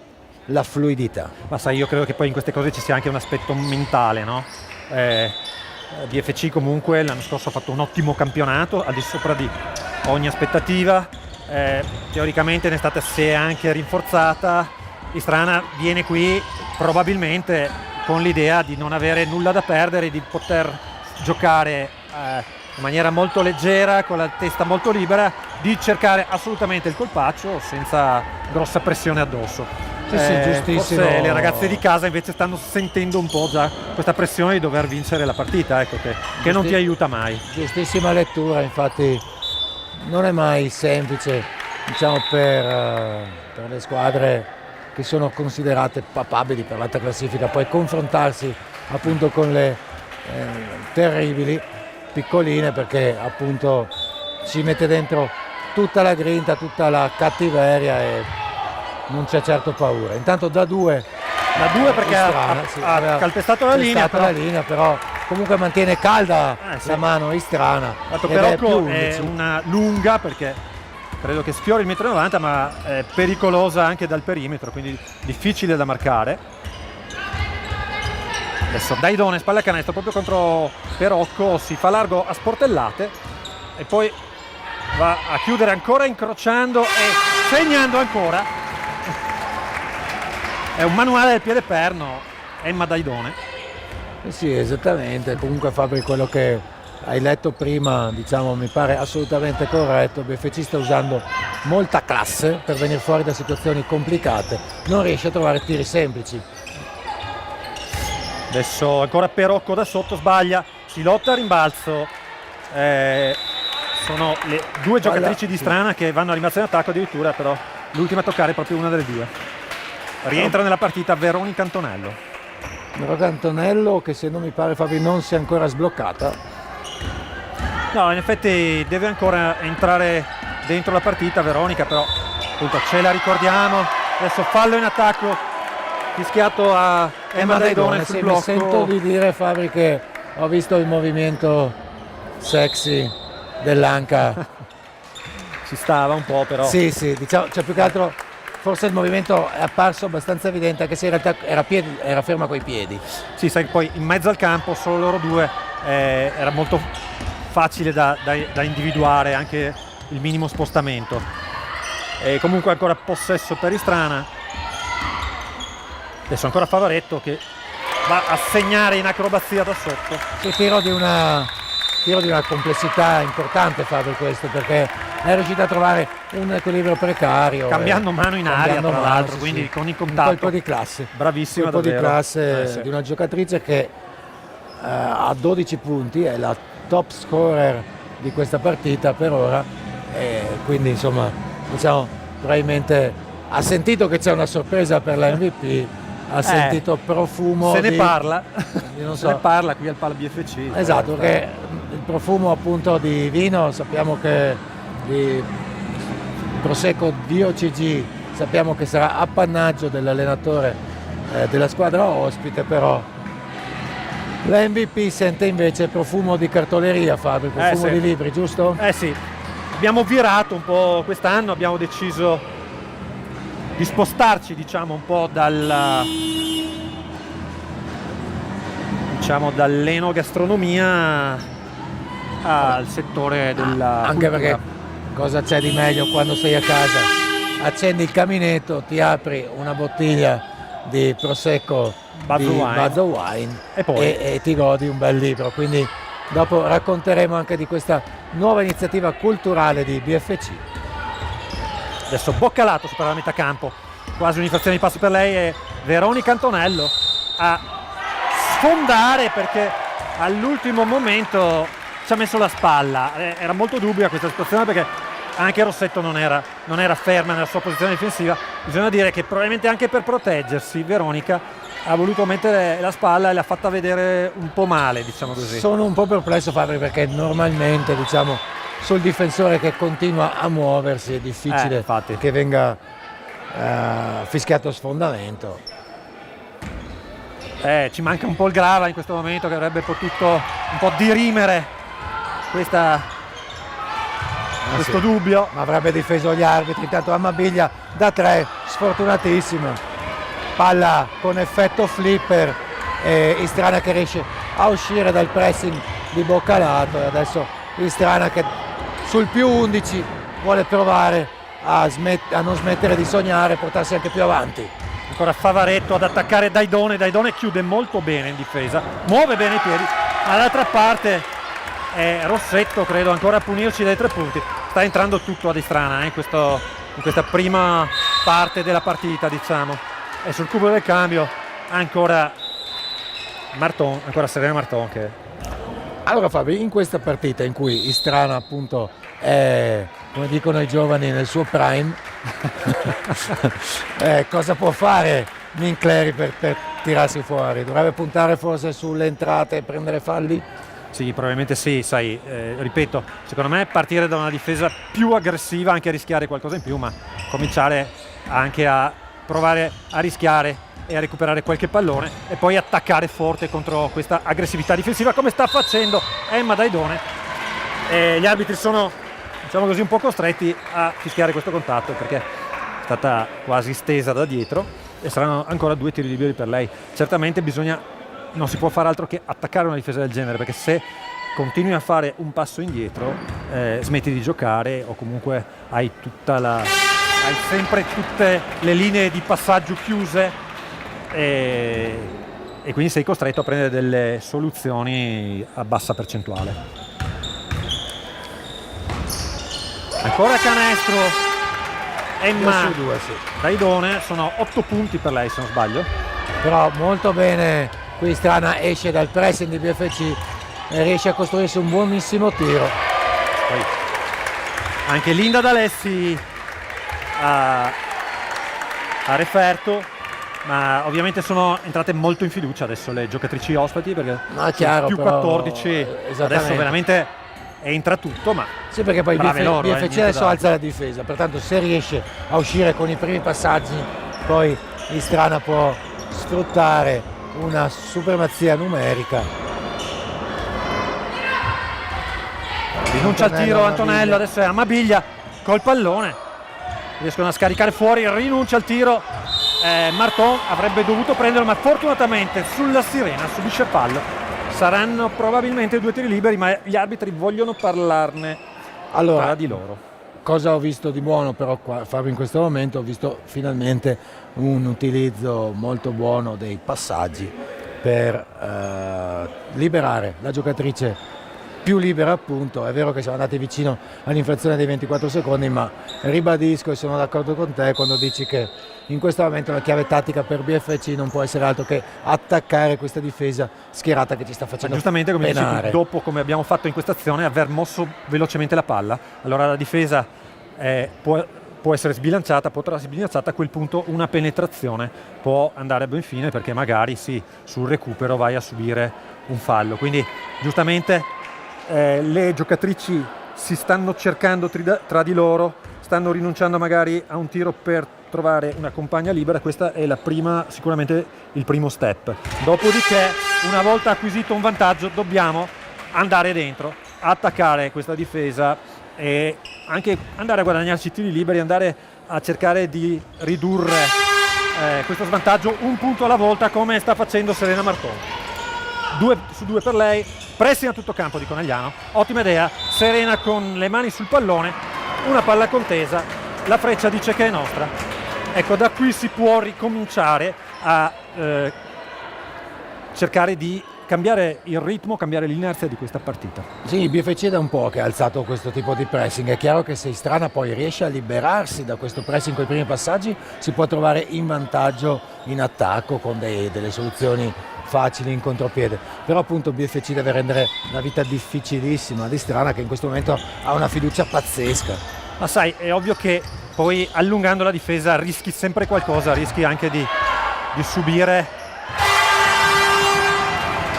la fluidità. Ma sai, io credo che poi in queste cose ci sia anche un aspetto mentale, no? BFC comunque l'anno scorso ha fatto un ottimo campionato, al di sopra di ogni aspettativa, teoricamente in estate si è anche rinforzata. Istrana viene qui probabilmente con l'idea di non avere nulla da perdere, di poter giocare in maniera molto leggera, con la testa molto libera, di cercare assolutamente il colpaccio senza grossa pressione addosso. Sì, giustissimo. Forse le ragazze di casa invece stanno sentendo un po' già questa pressione di dover vincere la partita, ecco, che non ti aiuta mai. Giustissima lettura, infatti non è mai semplice, diciamo, per le squadre che sono considerate papabili per l'alta classifica, poi confrontarsi appunto con le terribili piccoline, perché appunto ci mette dentro tutta la grinta, tutta la cattiveria e non c'è certo paura. Intanto da due perché ha calpestato la linea, però comunque mantiene calda sì. la mano Istrana. Perocco è una lunga, perché credo che sfiori il 1,90 m, ma è pericolosa anche dal perimetro, quindi difficile da marcare. Adesso Daidone, spalla canestro proprio contro Perocco, si fa largo a sportellate e poi va a chiudere ancora incrociando e segnando ancora. È un manuale del piede perno, Emma Daidone. Sì, esattamente. Comunque Fabri, quello che hai letto prima, diciamo, mi pare assolutamente corretto. BFC sta usando molta classe per venire fuori da situazioni complicate, non riesce a trovare tiri semplici. Adesso ancora Perocco da sotto, sbaglia, si lotta a rimbalzo. Sono le due giocatrici di Strana che vanno a rimbalzo in attacco addirittura, però l'ultima a toccare è proprio una delle due. Rientra nella partita Veronica Antonello. Veronica Antonello che, se non mi pare, Fabri, non si è ancora sbloccata. No, in effetti deve ancora entrare dentro la partita Veronica, però appunto ce la ricordiamo. Adesso fallo in attacco, fischiato a Emma Daidone sul blocco. Mi sento di dire, Fabri, che ho visto il movimento sexy dell'Anca. Ci stava un po', però. Sì, diciamo, cioè più che altro forse il movimento è apparso abbastanza evidente, anche se in realtà era ferma coi piedi. Sì, sai, poi in mezzo al campo solo loro due, era molto facile da individuare anche il minimo spostamento. E comunque ancora possesso per Istrana. Adesso ancora Favaretto che va a segnare in acrobazia da sotto. Sì, tiro di una complessità importante, Fabio, questo, perché è riuscito a trovare un equilibrio precario, cambiando mano in aria, tra l'altro, quindi sì. con il contatto. Un colpo di classe, bravissima, un colpo davvero di classe sì. Di una giocatrice che ha 12 punti, è la top scorer di questa partita per ora, e quindi insomma, diciamo, probabilmente ha sentito che c'è una sorpresa per la MVP, ha sentito profumo se ne parla non so. Se ne parla qui al Pala BFC, esatto, che il profumo appunto di vino, sappiamo che di Prosecco DOCG sappiamo che sarà appannaggio dell'allenatore della squadra ospite, però la MVP sente invece profumo di cartoleria, Fabio, profumo di libri, giusto? Sì, abbiamo virato un po' quest'anno, abbiamo deciso di spostarci, diciamo, un po' dall'enogastronomia al settore della anche cultura. perché cosa c'è di meglio quando sei a casa? Accendi il caminetto, ti apri una bottiglia di Prosecco Buzz Wine e ti godi un bel libro. Quindi dopo racconteremo anche di questa nuova iniziativa culturale di BFC. Adesso Boccalato supera la metà campo, quasi un'infrazione di passo per lei, e Veronica Antonello a sfondare, perché all'ultimo momento ci ha messo la spalla. Era molto dubbia questa situazione, perché anche Rossetto non era ferma nella sua posizione difensiva. Bisogna dire che probabilmente anche per proteggersi Veronica ha voluto mettere la spalla e l'ha fatta vedere un po' male, diciamo così. Sono un po' perplesso, Fabio, perché normalmente, diciamo, sul difensore che continua a muoversi è difficile che venga fischiato sfondamento. Ci manca un po' il Grava in questo momento, che avrebbe potuto un po' dirimere questo dubbio, ma avrebbe difeso gli arbitri. Intanto Amabiglia da 3, sfortunatissima, palla con effetto flipper e Istrana che riesce a uscire dal pressing di Boccalato, e adesso Istrana che sul più 11 vuole provare a non smettere di sognare, portarsi anche più avanti. Ancora Favaretto ad attaccare Daidone chiude molto bene in difesa, muove bene i piedi, ma dall'altra parte Rossetto, credo, ancora a punirci dai 3 punti. Sta entrando tutto ad Istrana in questa prima parte della partita, diciamo. E sul cubo del cambio ancora Serena Marton che... Allora Fabio, in questa partita in cui Istrana appunto è, come dicono i giovani, nel suo prime, cosa può fare Mincleri per tirarsi fuori? Dovrebbe puntare forse sulle entrate e prendere falli? Sì, probabilmente sì, sai, ripeto, secondo me partire da una difesa più aggressiva, anche a rischiare qualcosa in più, ma cominciare anche a provare a rischiare e a recuperare qualche pallone e poi attaccare forte contro questa aggressività difensiva come sta facendo Emma Daidone. E gli arbitri sono, diciamo così, un po' costretti a fischiare questo contatto perché è stata quasi stesa da dietro e saranno ancora 2 tiri liberi per lei. Certamente non si può fare altro che attaccare una difesa del genere, perché se continui a fare un passo indietro smetti di giocare o comunque hai sempre tutte le linee di passaggio chiuse e quindi sei costretto a prendere delle soluzioni a bassa percentuale. Ancora canestro, Emma Daidone, sono 8 punti per lei se non sbaglio. Però molto bene, qui Strana esce dal pressing di BFC e riesce a costruirsi un buonissimo tiro. Poi anche Linda D'Alessi ha referto, ma ovviamente sono entrate molto in fiducia adesso le giocatrici ospiti perché chiaro, più però, 14 adesso veramente entra tutto, ma sì, perché poi BFC adesso alza la difesa, pertanto se riesce a uscire con i primi passaggi poi Istrana può sfruttare una supremazia numerica. Rinuncia al tiro Antonello, adesso è Amabiglia col pallone, riescono a scaricare fuori, rinuncia al tiro, Marton avrebbe dovuto prenderlo ma fortunatamente sulla sirena subisce fallo. Saranno probabilmente 2 tiri liberi, ma gli arbitri vogliono parlarne tra di loro. Cosa ho visto di buono però Fabio in questo momento? Ho visto finalmente un utilizzo molto buono dei passaggi per liberare la giocatrice più libera, appunto. È vero che siamo andati vicino all'infrazione dei 24 secondi, ma ribadisco e sono d'accordo con te quando dici che in questo momento la chiave tattica per BFC non può essere altro che attaccare questa difesa schierata che ci sta facendo giustamente, come penare. dici tu, dopo come abbiamo fatto in questa azione, aver mosso velocemente la palla, allora la difesa può essere sbilanciata, potrà essere sbilanciata, a quel punto una penetrazione può andare a buon fine perché magari sì, sul recupero vai a subire un fallo. Quindi giustamente le giocatrici si stanno cercando tra di loro, stanno rinunciando magari a un tiro per trovare una compagna libera. Questa è sicuramente il primo step. Dopodiché, una volta acquisito un vantaggio, dobbiamo andare dentro, attaccare questa difesa e anche andare a guadagnarci i tiri liberi, andare a cercare di ridurre questo svantaggio un punto alla volta, come sta facendo Serena Marton. 2 su 2 per lei, pressing a tutto campo di Conegliano, ottima idea, Serena con le mani sul pallone, una palla contesa, la freccia dice che è nostra. Ecco, da qui si può ricominciare a cercare di cambiare il ritmo, cambiare l'inerzia di questa partita. Sì, BFC da un po' che ha alzato questo tipo di pressing. È chiaro che se Istrana poi riesce a liberarsi da questo pressing con i primi passaggi, si può trovare in vantaggio in attacco con delle soluzioni facili in contropiede. Però appunto BFC deve rendere la vita difficilissima di Istrana, che in questo momento ha una fiducia pazzesca. Ma sai, è ovvio che poi allungando la difesa rischi sempre qualcosa, rischi anche di subire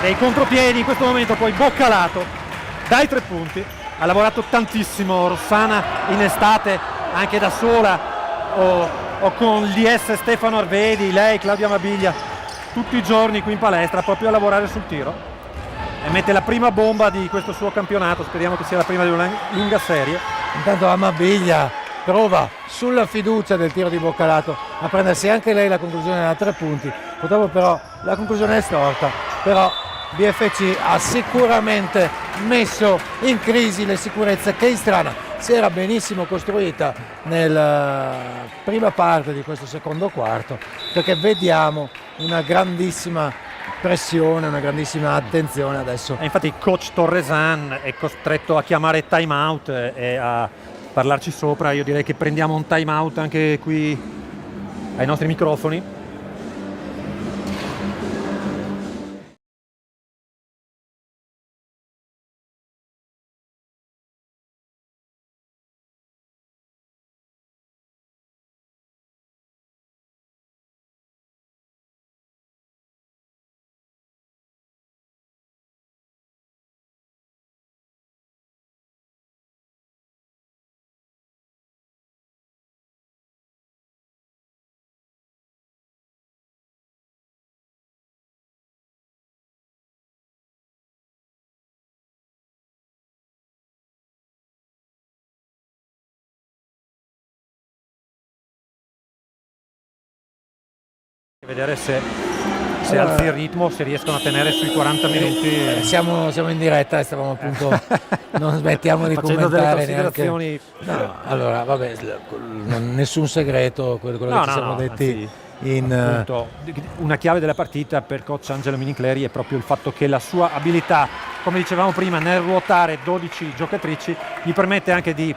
dei contropiedi. In questo momento poi Boccalato dai 3 punti, ha lavorato tantissimo Rossana in estate anche da sola o con l'IS Stefano Arvedi, lei Claudia Mabiglia tutti i giorni qui in palestra proprio a lavorare sul tiro e mette la prima bomba di questo suo campionato, speriamo che sia la prima di una lunga serie. Intanto Amabiglia prova sulla fiducia del tiro di Boccalato a prendersi anche lei la conclusione da 3 punti, purtroppo però la conclusione è storta, però BFC ha sicuramente messo in crisi le sicurezze che Istrana si era benissimo costruita nella prima parte di questo secondo quarto, perché vediamo una grandissima pressione, una grandissima attenzione adesso. E infatti il coach Torresan è costretto a chiamare time out e a parlarci sopra. Io direi che prendiamo un time out anche qui ai nostri microfoni. Vedere se Allora, alzi il ritmo, se riescono a tenere sui 40 minuti. siamo in diretta e stavamo appunto, non smettiamo di Facendo delle commentare neanche. considerazioni. No, allora, vabbè, nessun segreto, quello che ci siamo detti in... Appunto, una chiave della partita per coach Angelo Minincleri è proprio il fatto che la sua abilità, come dicevamo prima, nel ruotare 12 giocatrici gli permette anche di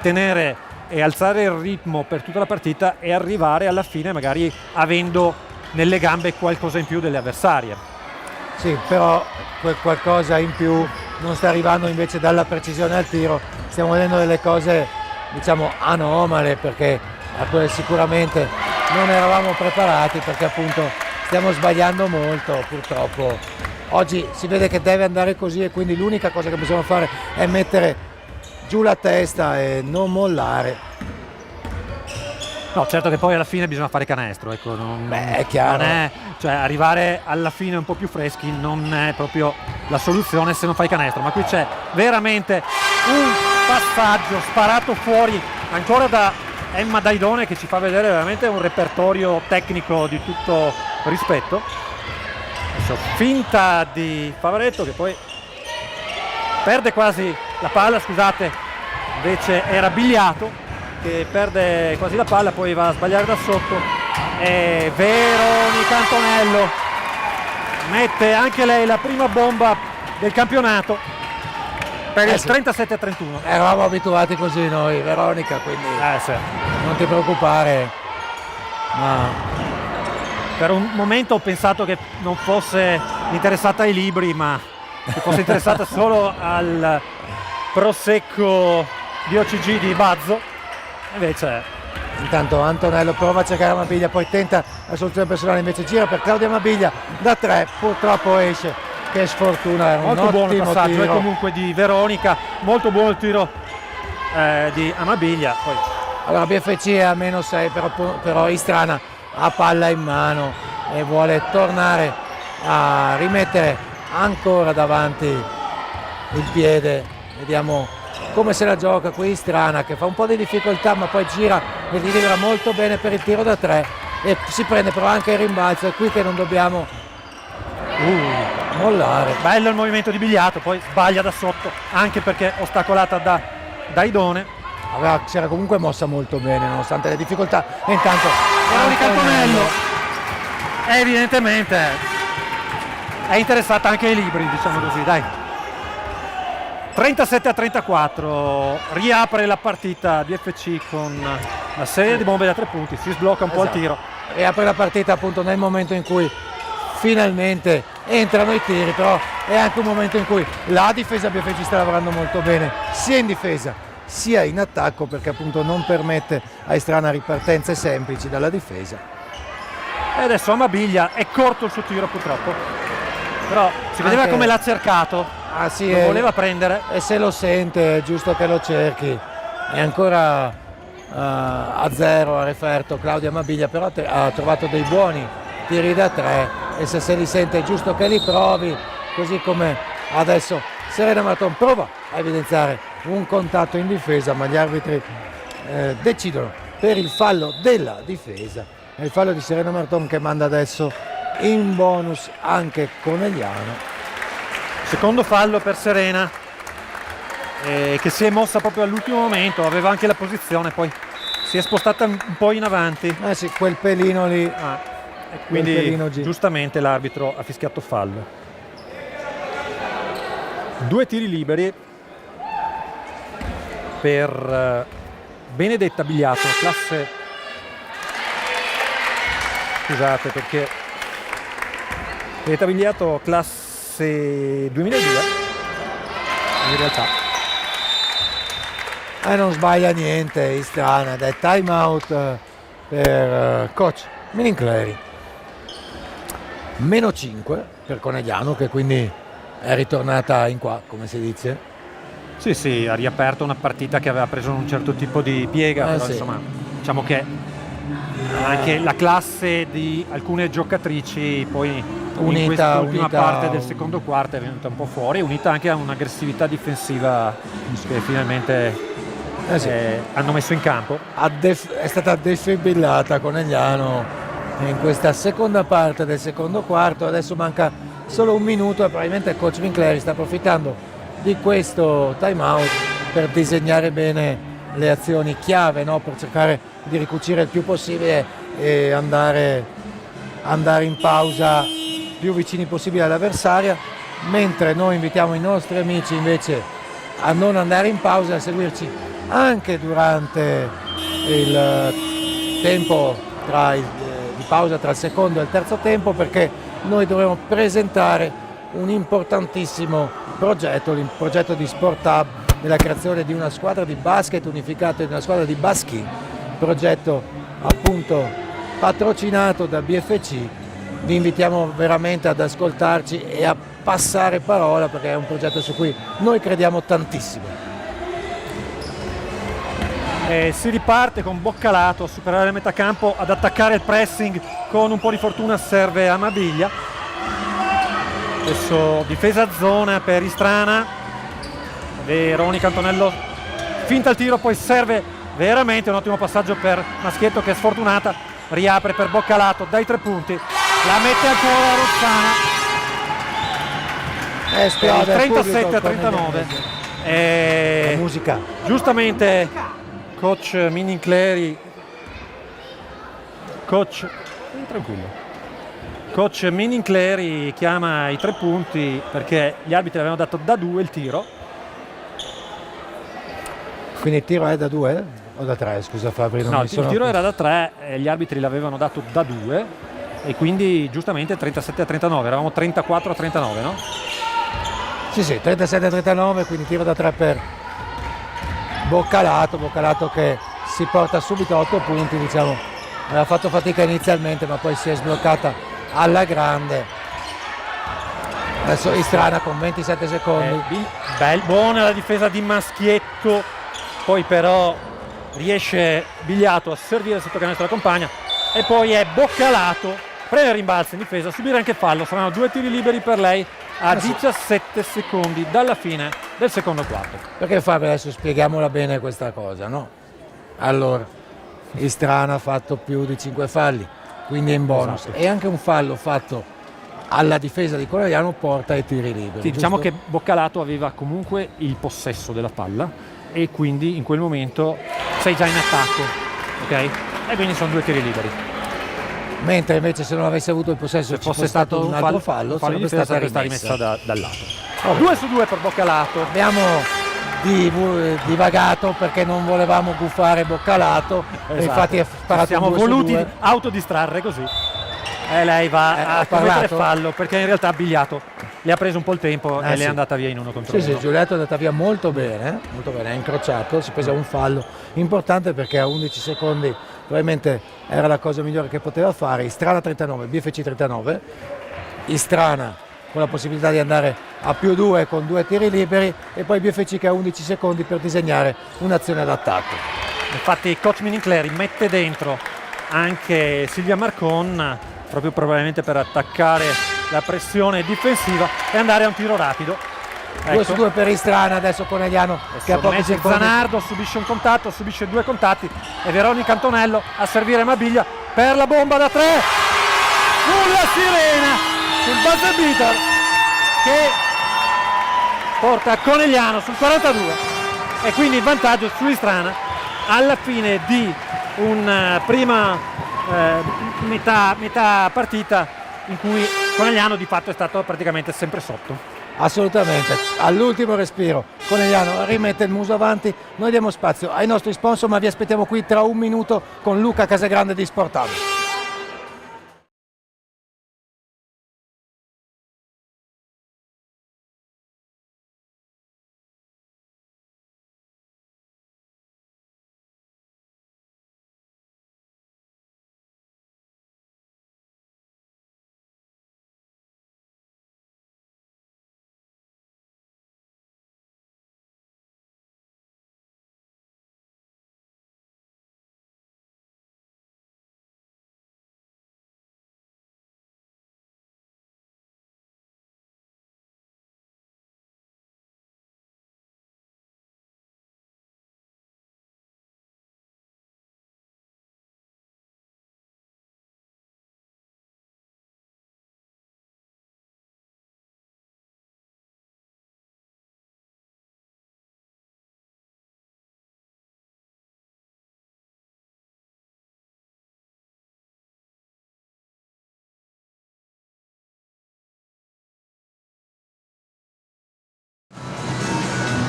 tenere e alzare il ritmo per tutta la partita e arrivare alla fine magari avendo nelle gambe qualcosa in più delle avversarie. Sì, però quel qualcosa in più non sta arrivando invece dalla precisione al tiro, stiamo vedendo delle cose diciamo anomale, perché a quelle sicuramente non eravamo preparati, perché appunto stiamo sbagliando molto purtroppo. Oggi si vede che deve andare così e quindi l'unica cosa che possiamo fare è mettere giù la testa e non mollare. No, certo che poi alla fine bisogna fare canestro, ecco, È chiaro. non è, cioè arrivare alla fine un po' più freschi non è proprio la soluzione se non fai canestro, ma qui c'è veramente un passaggio sparato fuori ancora da Emma Daidone che ci fa vedere veramente un repertorio tecnico di tutto rispetto. Adesso finta di Favaretto che poi perde quasi la palla, scusate, invece era Bigliato che perde quasi la palla, poi va a sbagliare da sotto e Veronica Antonello mette anche lei la prima bomba del campionato per il 37-31. Eravamo abituati così noi, Veronica, quindi Sì. non ti preoccupare. Ma Per un momento ho pensato che non fosse interessata ai libri, ma che fosse interessata solo al prosecco di OCG di Bazzo. Invece intanto Antonello prova a cercare Amabiglia, poi tenta la soluzione personale, invece gira per Claudia Amabiglia da 3, purtroppo esce. Che sfortuna, era un molto buono il ottimo passaggio tiro. e comunque di Veronica, molto buono il tiro di Amabiglia. Poi Allora BFC è a -6, però Istrana ha palla in mano e vuole tornare a rimettere ancora davanti il piede. Vediamo come se la gioca qui Istrana, che fa un po' di difficoltà ma poi gira e libera molto bene per il tiro da 3 e si prende però anche il rimbalzo. È qui che non dobbiamo mollare. bello il movimento di Bigliato, poi sbaglia da sotto anche perché ostacolata da Daidone. Si era comunque mossa molto bene nonostante le difficoltà. E intanto Veronica Antonello evidentemente è interessata anche ai libri, diciamo così, dai. 37-34, riapre la partita BFC con una serie di bombe da 3 punti, si sblocca un po' il tiro. Riapre la partita appunto nel momento in cui finalmente entrano i tiri, però è anche un momento in cui la difesa BFC sta lavorando molto bene, sia in difesa sia in attacco, perché appunto non permette a Istrana ripartenze semplici dalla difesa. E adesso Amabiglia, è corto il suo tiro purtroppo, però si vedeva Anche- come l'ha cercato, Ah sì, lo voleva prendere. e se lo sente è giusto che lo cerchi. È ancora a 0 a referto Claudia Amabiglia, però ha trovato dei buoni tiri da 3 e se li sente è giusto che li provi, così come adesso Serena Marton prova a evidenziare un contatto in difesa, ma gli arbitri decidono per il fallo della difesa. È il fallo di Serena Marton che manda adesso in bonus anche Conegliano. Secondo fallo per Serena, che si è mossa proprio all'ultimo momento, aveva anche la posizione, poi si è spostata un po' in avanti. Sì, quel pelino lì. E quindi pelino G. giustamente l'arbitro ha fischiato fallo. 2 tiri liberi per Benedetta Bigliato, classe, scusate perché Benedetta Bigliato classe 2002 in realtà. Non sbaglia niente Istrana, ed è time out per coach Minincleri. -5 per Conegliano, che quindi è ritornata in qua, come si dice. Sì, ha riaperto una partita che aveva preso un certo tipo di piega, però sì. insomma diciamo che anche la classe di alcune giocatrici poi in quest'ultima parte del secondo quarto è venuta un po' fuori, unita anche a un'aggressività difensiva che finalmente Sì. hanno messo in campo. È stata defibillata Conegliano in questa seconda parte del secondo quarto. Adesso manca solo un minuto e probabilmente il coach Vincleri sta approfittando di questo time out per disegnare bene le azioni chiave, no? Per cercare di ricucire il più possibile e andare in pausa più vicini possibile all'avversaria, mentre noi invitiamo i nostri amici invece a non andare in pausa e a seguirci anche durante il tempo di pausa tra il secondo e il terzo tempo, perché noi dovremo presentare un importantissimo progetto, il progetto di Sport Hub della creazione di una squadra di basket unificato e di una squadra di baschi, progetto appunto patrocinato da BFC. Vi invitiamo veramente ad ascoltarci e a passare parola, perché è un progetto su cui noi crediamo tantissimo. Si riparte con Boccalato a superare la metà campo, ad attaccare il pressing, con un po' di fortuna serve Amabiglia. Adesso difesa zona per Istrana, Veroni Antonello finta il tiro, poi serve veramente un ottimo passaggio per Maschietto, che è sfortunata, riapre per Boccalato dai 3 punti, la mette ancora Rossana per il 37-39. La musica. Giustamente coach Minincleri, coach Minincleri chiama i 3 punti perché gli arbitri avevano dato da 2 il tiro. Quindi il tiro è da 2 o da 3? Scusa Fabri, No, il tiro era da 3, gli arbitri l'avevano dato da 2 e quindi giustamente 37-39, eravamo 34-39, no? Sì, 37-39, quindi tiro da 3 per Boccalato che si porta subito a 8 punti, diciamo, aveva fatto fatica inizialmente ma poi si è sbloccata alla grande. Adesso Istrana con 27 secondi. Buona la difesa di Maschietto, poi però riesce Bigliato a servire sotto canestro la compagna e poi è Boccalato, prende il rimbalzo in difesa, subire anche fallo, saranno 2 tiri liberi per lei a 17 secondi dalla fine del secondo quarto. Perché Fabio, adesso spieghiamola bene questa cosa, no? Allora, Istrana ha fatto più di 5 falli, quindi è in bonus, esatto. E anche un fallo fatto alla difesa di Conegliano porta ai tiri liberi. Sì, diciamo giusto? che Boccalato aveva comunque il possesso della palla e quindi in quel momento sei già in attacco, ok? E quindi sono 2 tiri liberi. Mentre invece se non avesse avuto il possesso Se ci fosse fosse stato un altro fallo, in sarebbe difesa stata sarebbe rimessa. stata dal lato. 2 su 2 per Boccalato. Abbiamo divagato perché non volevamo guffare Boccalato, e infatti è sparato siamo 2 su voluti 2. autodistrarre così. E lei va a commettere fallo perché in realtà Bigliato le ha preso un po' il tempo e le è andata via in 1 contro 1. Sì, Giulietto è andata via molto bene, ha incrociato, si è preso un fallo importante perché a 11 secondi probabilmente era la cosa migliore che poteva fare. Istrana 39, BFC 39, Istrana con la possibilità di andare a più 2 con 2 tiri liberi e poi BFC che ha 11 secondi per disegnare un'azione d'attacco. Infatti il coach Minincleri mette dentro anche Silvia Marcon, proprio probabilmente per attaccare la pressione difensiva e andare a un tiro rapido. 2 su 2 per Istrana, adesso Conegliano che ha pochi secondi. Zanardo subisce un contatto, subisce 2 contatti e Veronica Antonello a servire Mabiglia per la bomba da 3. Sulla sirena sul buzzer beater che porta Conegliano sul 42 e quindi il vantaggio su Istrana alla fine di un prima metà partita in cui Conegliano di fatto è stato praticamente sempre sotto. Assolutamente, all'ultimo respiro Conegliano rimette il muso avanti, noi diamo spazio ai nostri sponsor ma vi aspettiamo qui tra un minuto con Luca Casagrande di Sport Hub.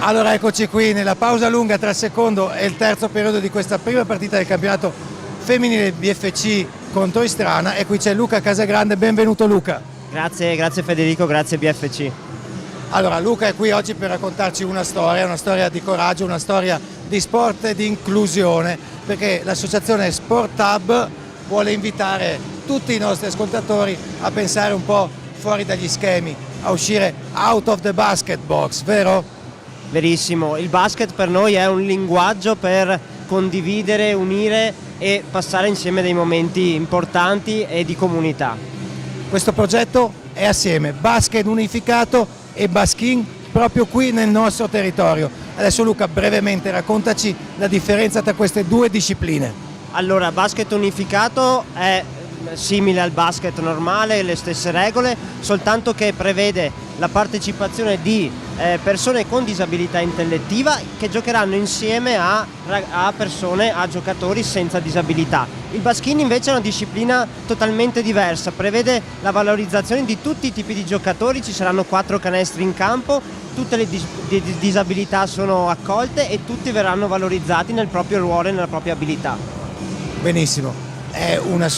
Allora eccoci qui nella pausa lunga tra il secondo e il terzo periodo di questa prima partita del campionato femminile BFC contro Istrana, e qui c'è Luca Casagrande. Benvenuto Luca. Grazie Federico, grazie BFC. Allora Luca è qui oggi per raccontarci una storia di coraggio, una storia di sport e di inclusione, perché l'associazione Sport Hub vuole invitare tutti i nostri ascoltatori a pensare un po' fuori dagli schemi, a uscire out of the basket box, vero? Verissimo, il basket per noi è un linguaggio per condividere, unire e passare insieme dei momenti importanti e di comunità. Questo progetto è assieme basket unificato e basking proprio qui nel nostro territorio. Adesso Luca, brevemente raccontaci la differenza tra queste due discipline. Allora, basket unificato è simile al basket normale, le stesse regole, soltanto che prevede la partecipazione di persone con disabilità intellettiva che giocheranno insieme a giocatori senza disabilità. Il basking invece è una disciplina totalmente diversa, prevede la valorizzazione di tutti i tipi di giocatori, ci saranno 4 canestri in campo, tutte le disabilità sono accolte e tutti verranno valorizzati nel proprio ruolo e nella propria abilità. Benissimo, è una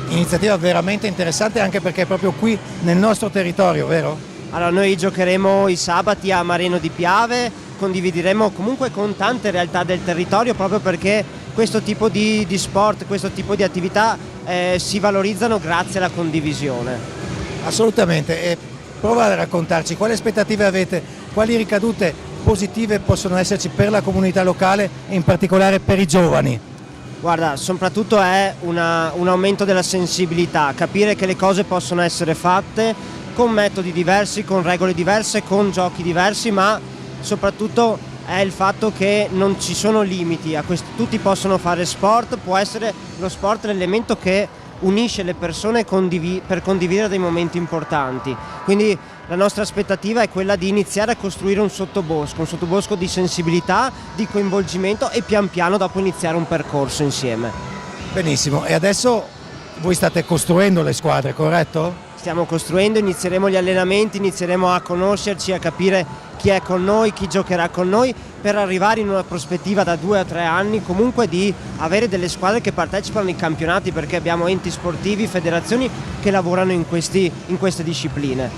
iniziativa veramente interessante, anche perché è proprio qui nel nostro territorio, vero? Allora, noi giocheremo i sabati a Marino di Piave, condivideremo comunque con tante realtà del territorio, proprio perché questo tipo di sport, questo tipo di attività si valorizzano grazie alla condivisione. Assolutamente, e prova a raccontarci quali aspettative avete, quali ricadute positive possono esserci per la comunità locale e in particolare per i giovani. Guarda, soprattutto è un aumento della sensibilità, capire che le cose possono essere fatte con metodi diversi, con regole diverse, con giochi diversi, ma soprattutto è il fatto che non ci sono limiti, tutti possono fare sport, può essere lo sport l'elemento che unisce le persone per condividere dei momenti importanti. Quindi la nostra aspettativa è quella di iniziare a costruire un sottobosco di sensibilità, di coinvolgimento e pian piano dopo iniziare un percorso insieme. Benissimo, e adesso voi state costruendo le squadre, corretto? Stiamo costruendo, inizieremo gli allenamenti, inizieremo a conoscerci, a capire chi è con noi, chi giocherà con noi, per arrivare in una prospettiva da 2 a 3 anni comunque di avere delle squadre che partecipano ai campionati, perché abbiamo enti sportivi, federazioni che lavorano in queste discipline.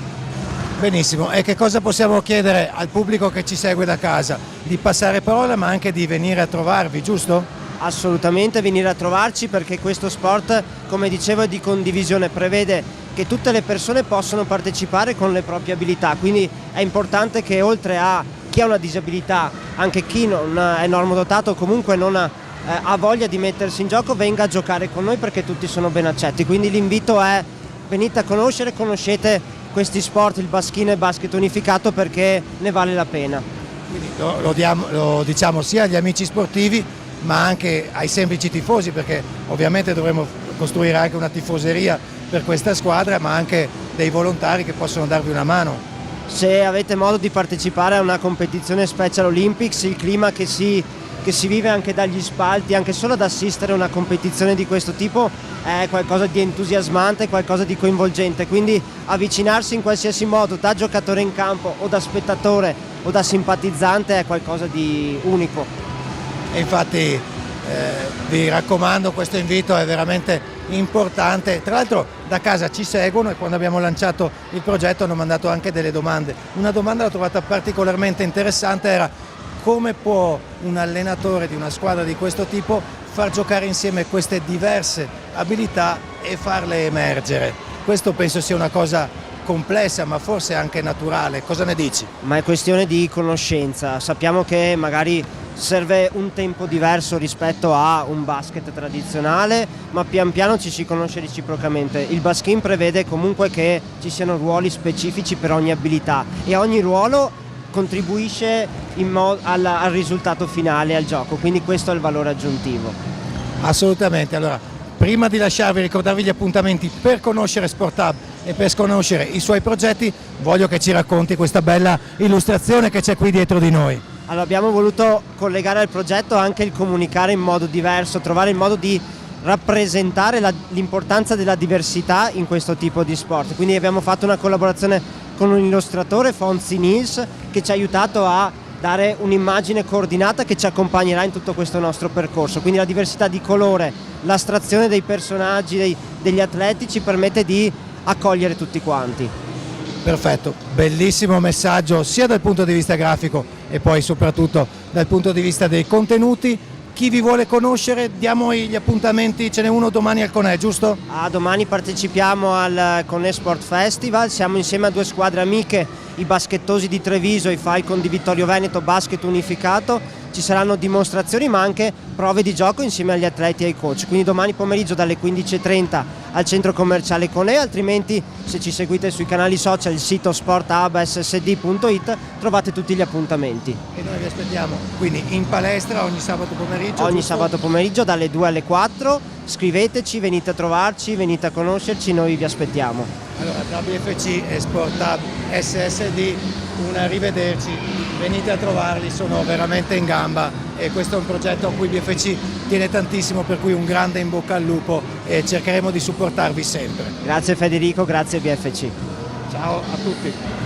Benissimo, e che cosa possiamo chiedere al pubblico che ci segue da casa? Di passare parola, ma anche di venire a trovarvi, giusto? Assolutamente, venire a trovarci, perché questo sport, come dicevo, è di condivisione, prevede che tutte le persone possano partecipare con le proprie abilità, quindi è importante che oltre a chi ha una disabilità, anche chi non è normodotato o comunque non ha voglia di mettersi in gioco, venga a giocare con noi, perché tutti sono ben accetti. Quindi l'invito è: venite a conoscete questi sport, il baschino e il basket unificato, perché ne vale la pena. Quindi lo diciamo sia agli amici sportivi ma anche ai semplici tifosi, perché ovviamente dovremo costruire anche una tifoseria per questa squadra, ma anche dei volontari che possono darvi una mano. Se avete modo di partecipare a una competizione Special Olympics, il clima che si vive anche dagli spalti, anche solo ad assistere a una competizione di questo tipo, è qualcosa di entusiasmante, qualcosa di coinvolgente, quindi avvicinarsi in qualsiasi modo, da giocatore in campo o da spettatore o da simpatizzante, è qualcosa di unico. E infatti vi raccomando, questo invito è veramente importante. Tra l'altro da casa ci seguono e quando abbiamo lanciato il progetto hanno mandato anche delle domande. Una domanda l'ho trovata particolarmente interessante, era: come può un allenatore di una squadra di questo tipo far giocare insieme queste diverse abilità e farle emergere? Questo penso sia una cosa complessa, ma forse anche naturale. Cosa ne dici? Ma è questione di conoscenza. Sappiamo che magari serve un tempo diverso rispetto a un basket tradizionale, ma pian piano ci si conosce reciprocamente. Il basking prevede comunque che ci siano ruoli specifici per ogni abilità e ogni ruolo contribuisce al risultato finale, al gioco, quindi questo è il valore aggiuntivo. Assolutamente. Allora, prima di lasciarvi, ricordarvi gli appuntamenti per conoscere Sport Hub e per conoscere i suoi progetti, voglio che ci racconti questa bella illustrazione che c'è qui dietro di noi. Allora, abbiamo voluto collegare al progetto anche il comunicare in modo diverso, trovare il modo di rappresentare l'importanza della diversità in questo tipo di sport. Quindi abbiamo fatto una collaborazione con un illustratore, Fonzi Nils, che ci ha aiutato a dare un'immagine coordinata che ci accompagnerà in tutto questo nostro percorso. Quindi la diversità di colore, l'astrazione dei personaggi, degli atleti ci permette di accogliere tutti quanti. Perfetto, bellissimo messaggio sia dal punto di vista grafico e poi soprattutto dal punto di vista dei contenuti. Chi vi vuole conoscere, diamo gli appuntamenti, ce n'è uno domani al Conè, giusto? Domani partecipiamo al Conè Sport Festival, siamo insieme a 2 squadre amiche, i Baschettosi di Treviso e i Falcon di Vittorio Veneto Basket Unificato. Ci saranno dimostrazioni ma anche prove di gioco insieme agli atleti e ai coach, quindi domani pomeriggio dalle 15:30 al centro commerciale Conè, altrimenti se ci seguite sui canali social, il sito sporthubssd.it, trovate tutti gli appuntamenti. E noi vi aspettiamo quindi in palestra ogni sabato pomeriggio? Ogni giusto? sabato pomeriggio dalle 2 alle 4, scriveteci, venite a trovarci, venite a conoscerci, noi vi aspettiamo. Allora, tra BFC e Sport Hub SSD, un arrivederci, venite a trovarli, sono veramente in gamba e questo è un progetto a cui BFC tiene tantissimo, per cui un grande in bocca al lupo e cercheremo di supportarvi sempre. Grazie Federico, grazie BFC. Ciao a tutti.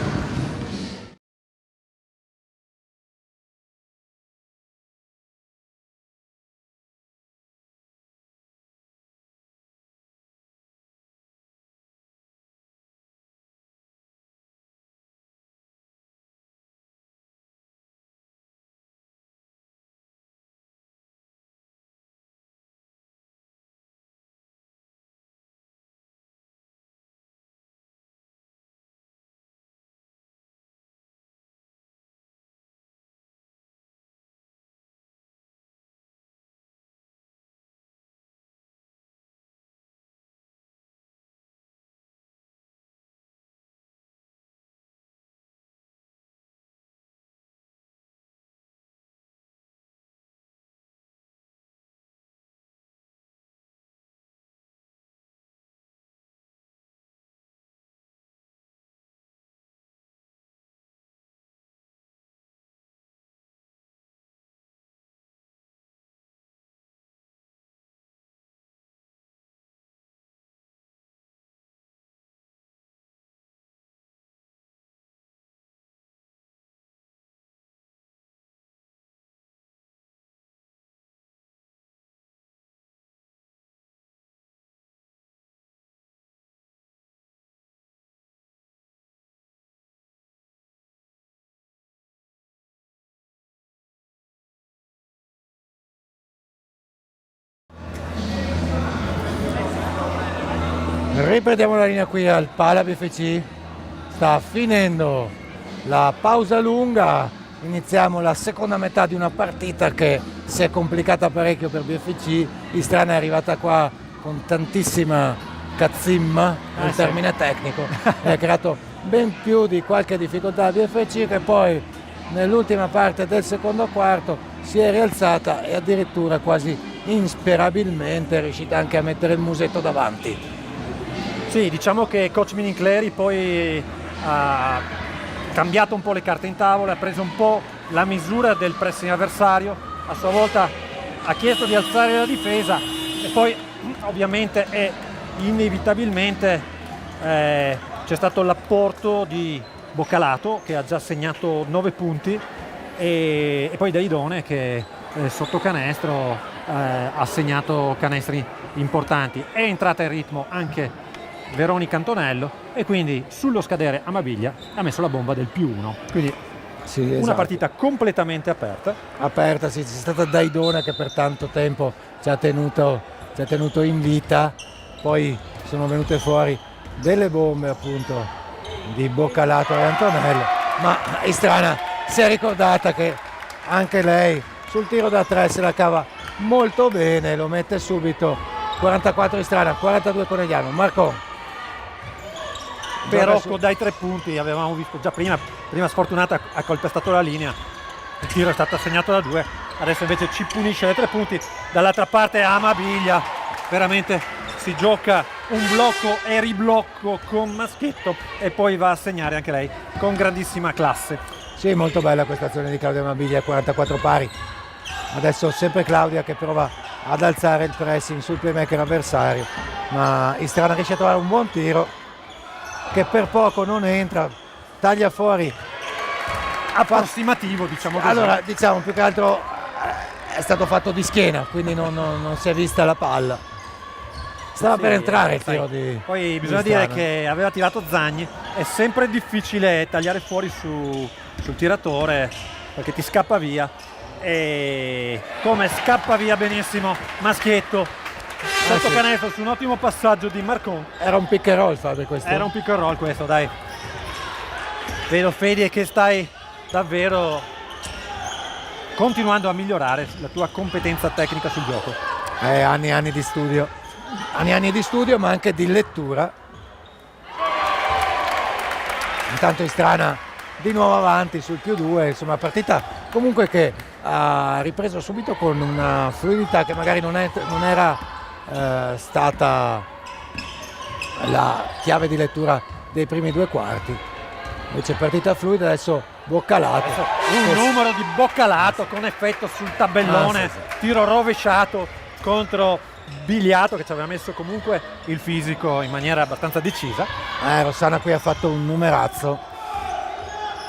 Riprendiamo la linea qui al Pala BFC, sta finendo la pausa lunga, iniziamo la seconda metà di una partita che si è complicata parecchio per BFC. Istrana è arrivata qua con tantissima cazzimma, il termine tecnico, e ha creato ben più di qualche difficoltà a BFC, che poi nell'ultima parte del secondo quarto si è rialzata e addirittura quasi insperabilmente è riuscita anche a mettere il musetto davanti. Sì, diciamo che coach Minincleri poi ha cambiato un po' le carte in tavola, ha preso un po' la misura del pressing avversario, a sua volta ha chiesto di alzare la difesa e poi ovviamente e inevitabilmente c'è stato l'apporto di Boccalato che ha già segnato 9 punti e poi Daidone che sotto canestro ha segnato canestri importanti. È entrata in ritmo anche Veronica Antonello e quindi sullo scadere Amabiglia ha messo la bomba del +1, quindi sì, una esatto. Partita completamente aperta. Sì, c'è stata Daidone che per tanto tempo ci ha tenuto in vita, poi sono venute fuori delle bombe appunto di Boccalato e Antonello, ma Istrana si è ricordata che anche lei sul tiro da 3 se la cava molto bene, lo mette subito. 44 Istrana, 42 Conegliano. Marco. Perocco dai 3 punti, avevamo visto già prima sfortunata ha calpestato la linea, il tiro è stato assegnato da 2, adesso invece ci punisce le 3 punti. Dall'altra parte Amabiglia veramente si gioca un blocco e riblocco con Maschetto e poi va a segnare anche lei con grandissima classe. Sì, molto bella questa azione di Claudia Amabiglia, 44 pari. Adesso sempre Claudia che prova ad alzare il pressing sul playmaker avversario, ma Istrana riesce a trovare un buon tiro che per poco non entra, taglia fuori. Approssimativo, diciamo così. Allora, diciamo più che altro è stato fatto di schiena, quindi non si è vista la palla. Stava Sì, per entrare il sai, tiro di poi bisogna di dire Strana. che aveva tirato Zagni, è sempre difficile tagliare fuori sul tiratore perché ti scappa via, e come scappa via benissimo Maschietto sotto sì. canestro su un ottimo passaggio di Marcon. Era un pick and roll, Fabio, questo? Era un pick and roll questo, dai. Vedo Fede che stai davvero continuando a migliorare la tua competenza tecnica sul gioco. Anni e anni di studio. Anni e anni di studio, ma anche di lettura. Intanto Istrana di nuovo avanti sul +2, insomma partita comunque che ha ripreso subito con una fluidità che magari non era stata la chiave di lettura dei primi 2 quarti. Invece partita fluida, adesso Boccalato. Un numero di Boccalato con effetto sul tabellone, sì. tiro rovesciato contro Biliato che ci aveva messo comunque il fisico in maniera abbastanza decisa. Rossana qui ha fatto un numerazzo.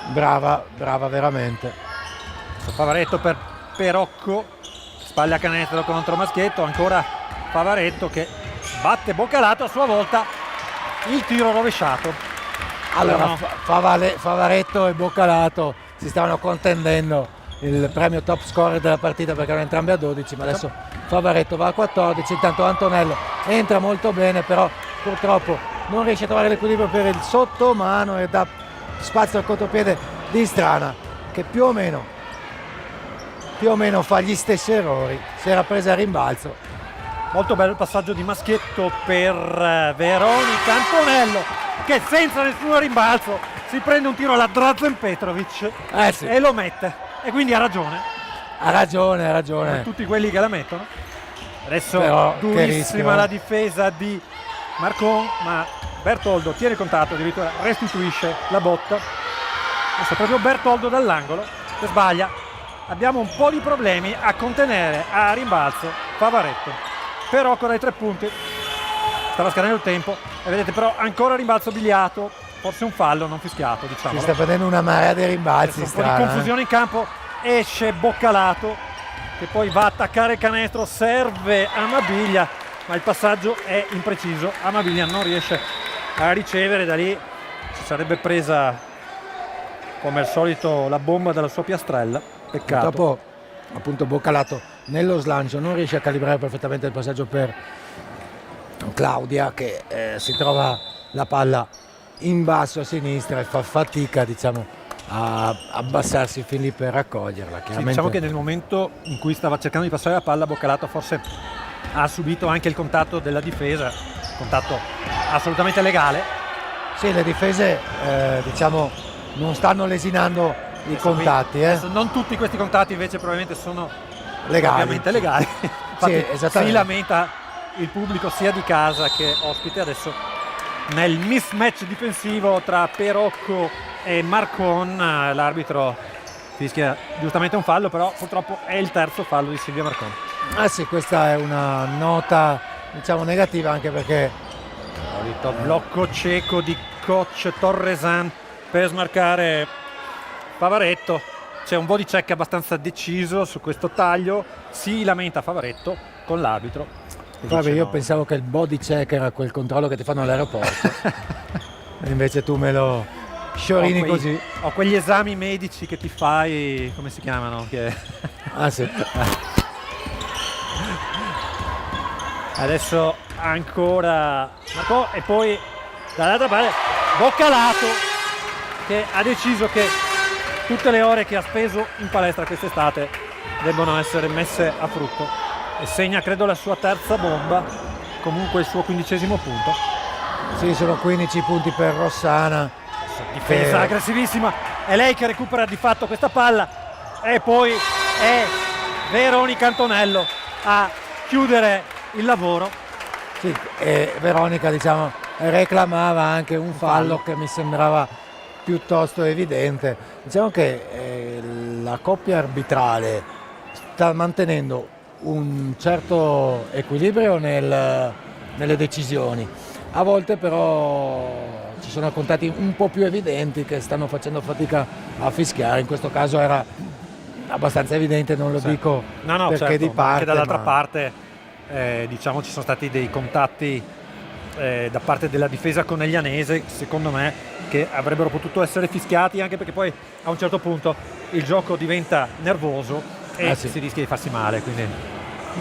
Brava veramente. Favaretto per Perocco, spalle a canestro contro Maschietto, ancora Favaretto che batte Boccalato, a sua volta il tiro rovesciato. Allora No. Favaretto e Boccalato si stavano contendendo il premio top scorer della partita perché erano entrambi a 12, ma adesso Favaretto va a 14. Intanto Antonello entra molto bene, però purtroppo non riesce a trovare l'equilibrio per il sottomano e dà spazio al contropiede di Strana, che più o meno fa gli stessi errori. Si era presa a rimbalzo. Molto bello il passaggio di Maschietto per Veronica Antonello che senza nessun rimbalzo si prende un tiro alla Drazen Petrovic Sì. e lo mette, e quindi ha ragione Ha ragione. per tutti quelli che la mettono. Adesso Però, che durissima rischio, la difesa di Marcon, ma Bertoldo tiene contatto, addirittura restituisce la botta. Adesso è proprio Bertoldo dall'angolo che sbaglia. Abbiamo un po' di problemi a contenere a rimbalzo Favaretto. Perocco dai 3 punti, stava scadendo il tempo e vedete però ancora rimbalzo Biliato, forse un fallo non fischiato, diciamo. Si sta prendendo una marea di rimbalzi. Un po' di Strana, confusione in campo, esce Boccalato che poi va a attaccare il canestro, serve Amabilia, ma il passaggio è impreciso. Amabilia non riesce a ricevere, da lì si sarebbe presa come al solito la bomba dalla sua piastrella. Peccato. Dopo appunto Boccalato nello slancio non riesce a calibrare perfettamente il passaggio per Claudia, che si trova la palla in basso a sinistra e fa fatica, diciamo, a abbassarsi fin lì per raccoglierla. Sì, Chiaramente, diciamo che nel momento in cui stava cercando di passare la palla, Boccalato forse ha subito anche il contatto della difesa, contatto assolutamente legale. sì, le difese diciamo non stanno lesinando i Adesso contatti. adesso non tutti questi contatti invece probabilmente sono Legali. ovviamente legali. Infatti esattamente. si lamenta il pubblico sia di casa che ospite adesso nel mismatch difensivo tra Perocco e Marcon. L'arbitro fischia giustamente un fallo, però purtroppo è il terzo fallo di Silvia Marcon. Sì, questa è una nota, diciamo, negativa, anche perché Solito blocco cieco di coach Torresan per smarcare Favaretto. C'è un body check abbastanza deciso su questo taglio, si lamenta Favaretto con l'arbitro. Vabbè, io pensavo che il body check era quel controllo che ti fanno all'aeroporto e invece tu me lo sciorini così. Ho quegli esami medici che ti fai, come si chiamano? Sì. Adesso ancora Marco, e poi dall'altra parte Boccalato, che ha deciso che tutte le ore che ha speso in palestra quest'estate debbono essere messe a frutto, e segna credo la sua terza bomba, comunque il suo 15° punto. Sì, sono 15 punti per Rossana. Difesa aggressivissima, è lei che recupera di fatto questa palla, e poi è Veronica Antonello a chiudere il lavoro. Sì, e Veronica, diciamo, reclamava anche un fallo che mi sembrava piuttosto evidente. Diciamo che la coppia arbitrale sta mantenendo un certo equilibrio nelle decisioni. A volte però ci sono contatti un po' più evidenti che stanno facendo fatica a fischiare, in questo caso era abbastanza evidente, non lo dico No, perché certo, di ma parte. anche dall'altra ma- parte diciamo ci sono stati dei contatti da parte della difesa coneglianese, secondo me, che avrebbero potuto essere fischiati, anche perché poi a un certo punto il gioco diventa nervoso e Sì. si rischia di farsi male, quindi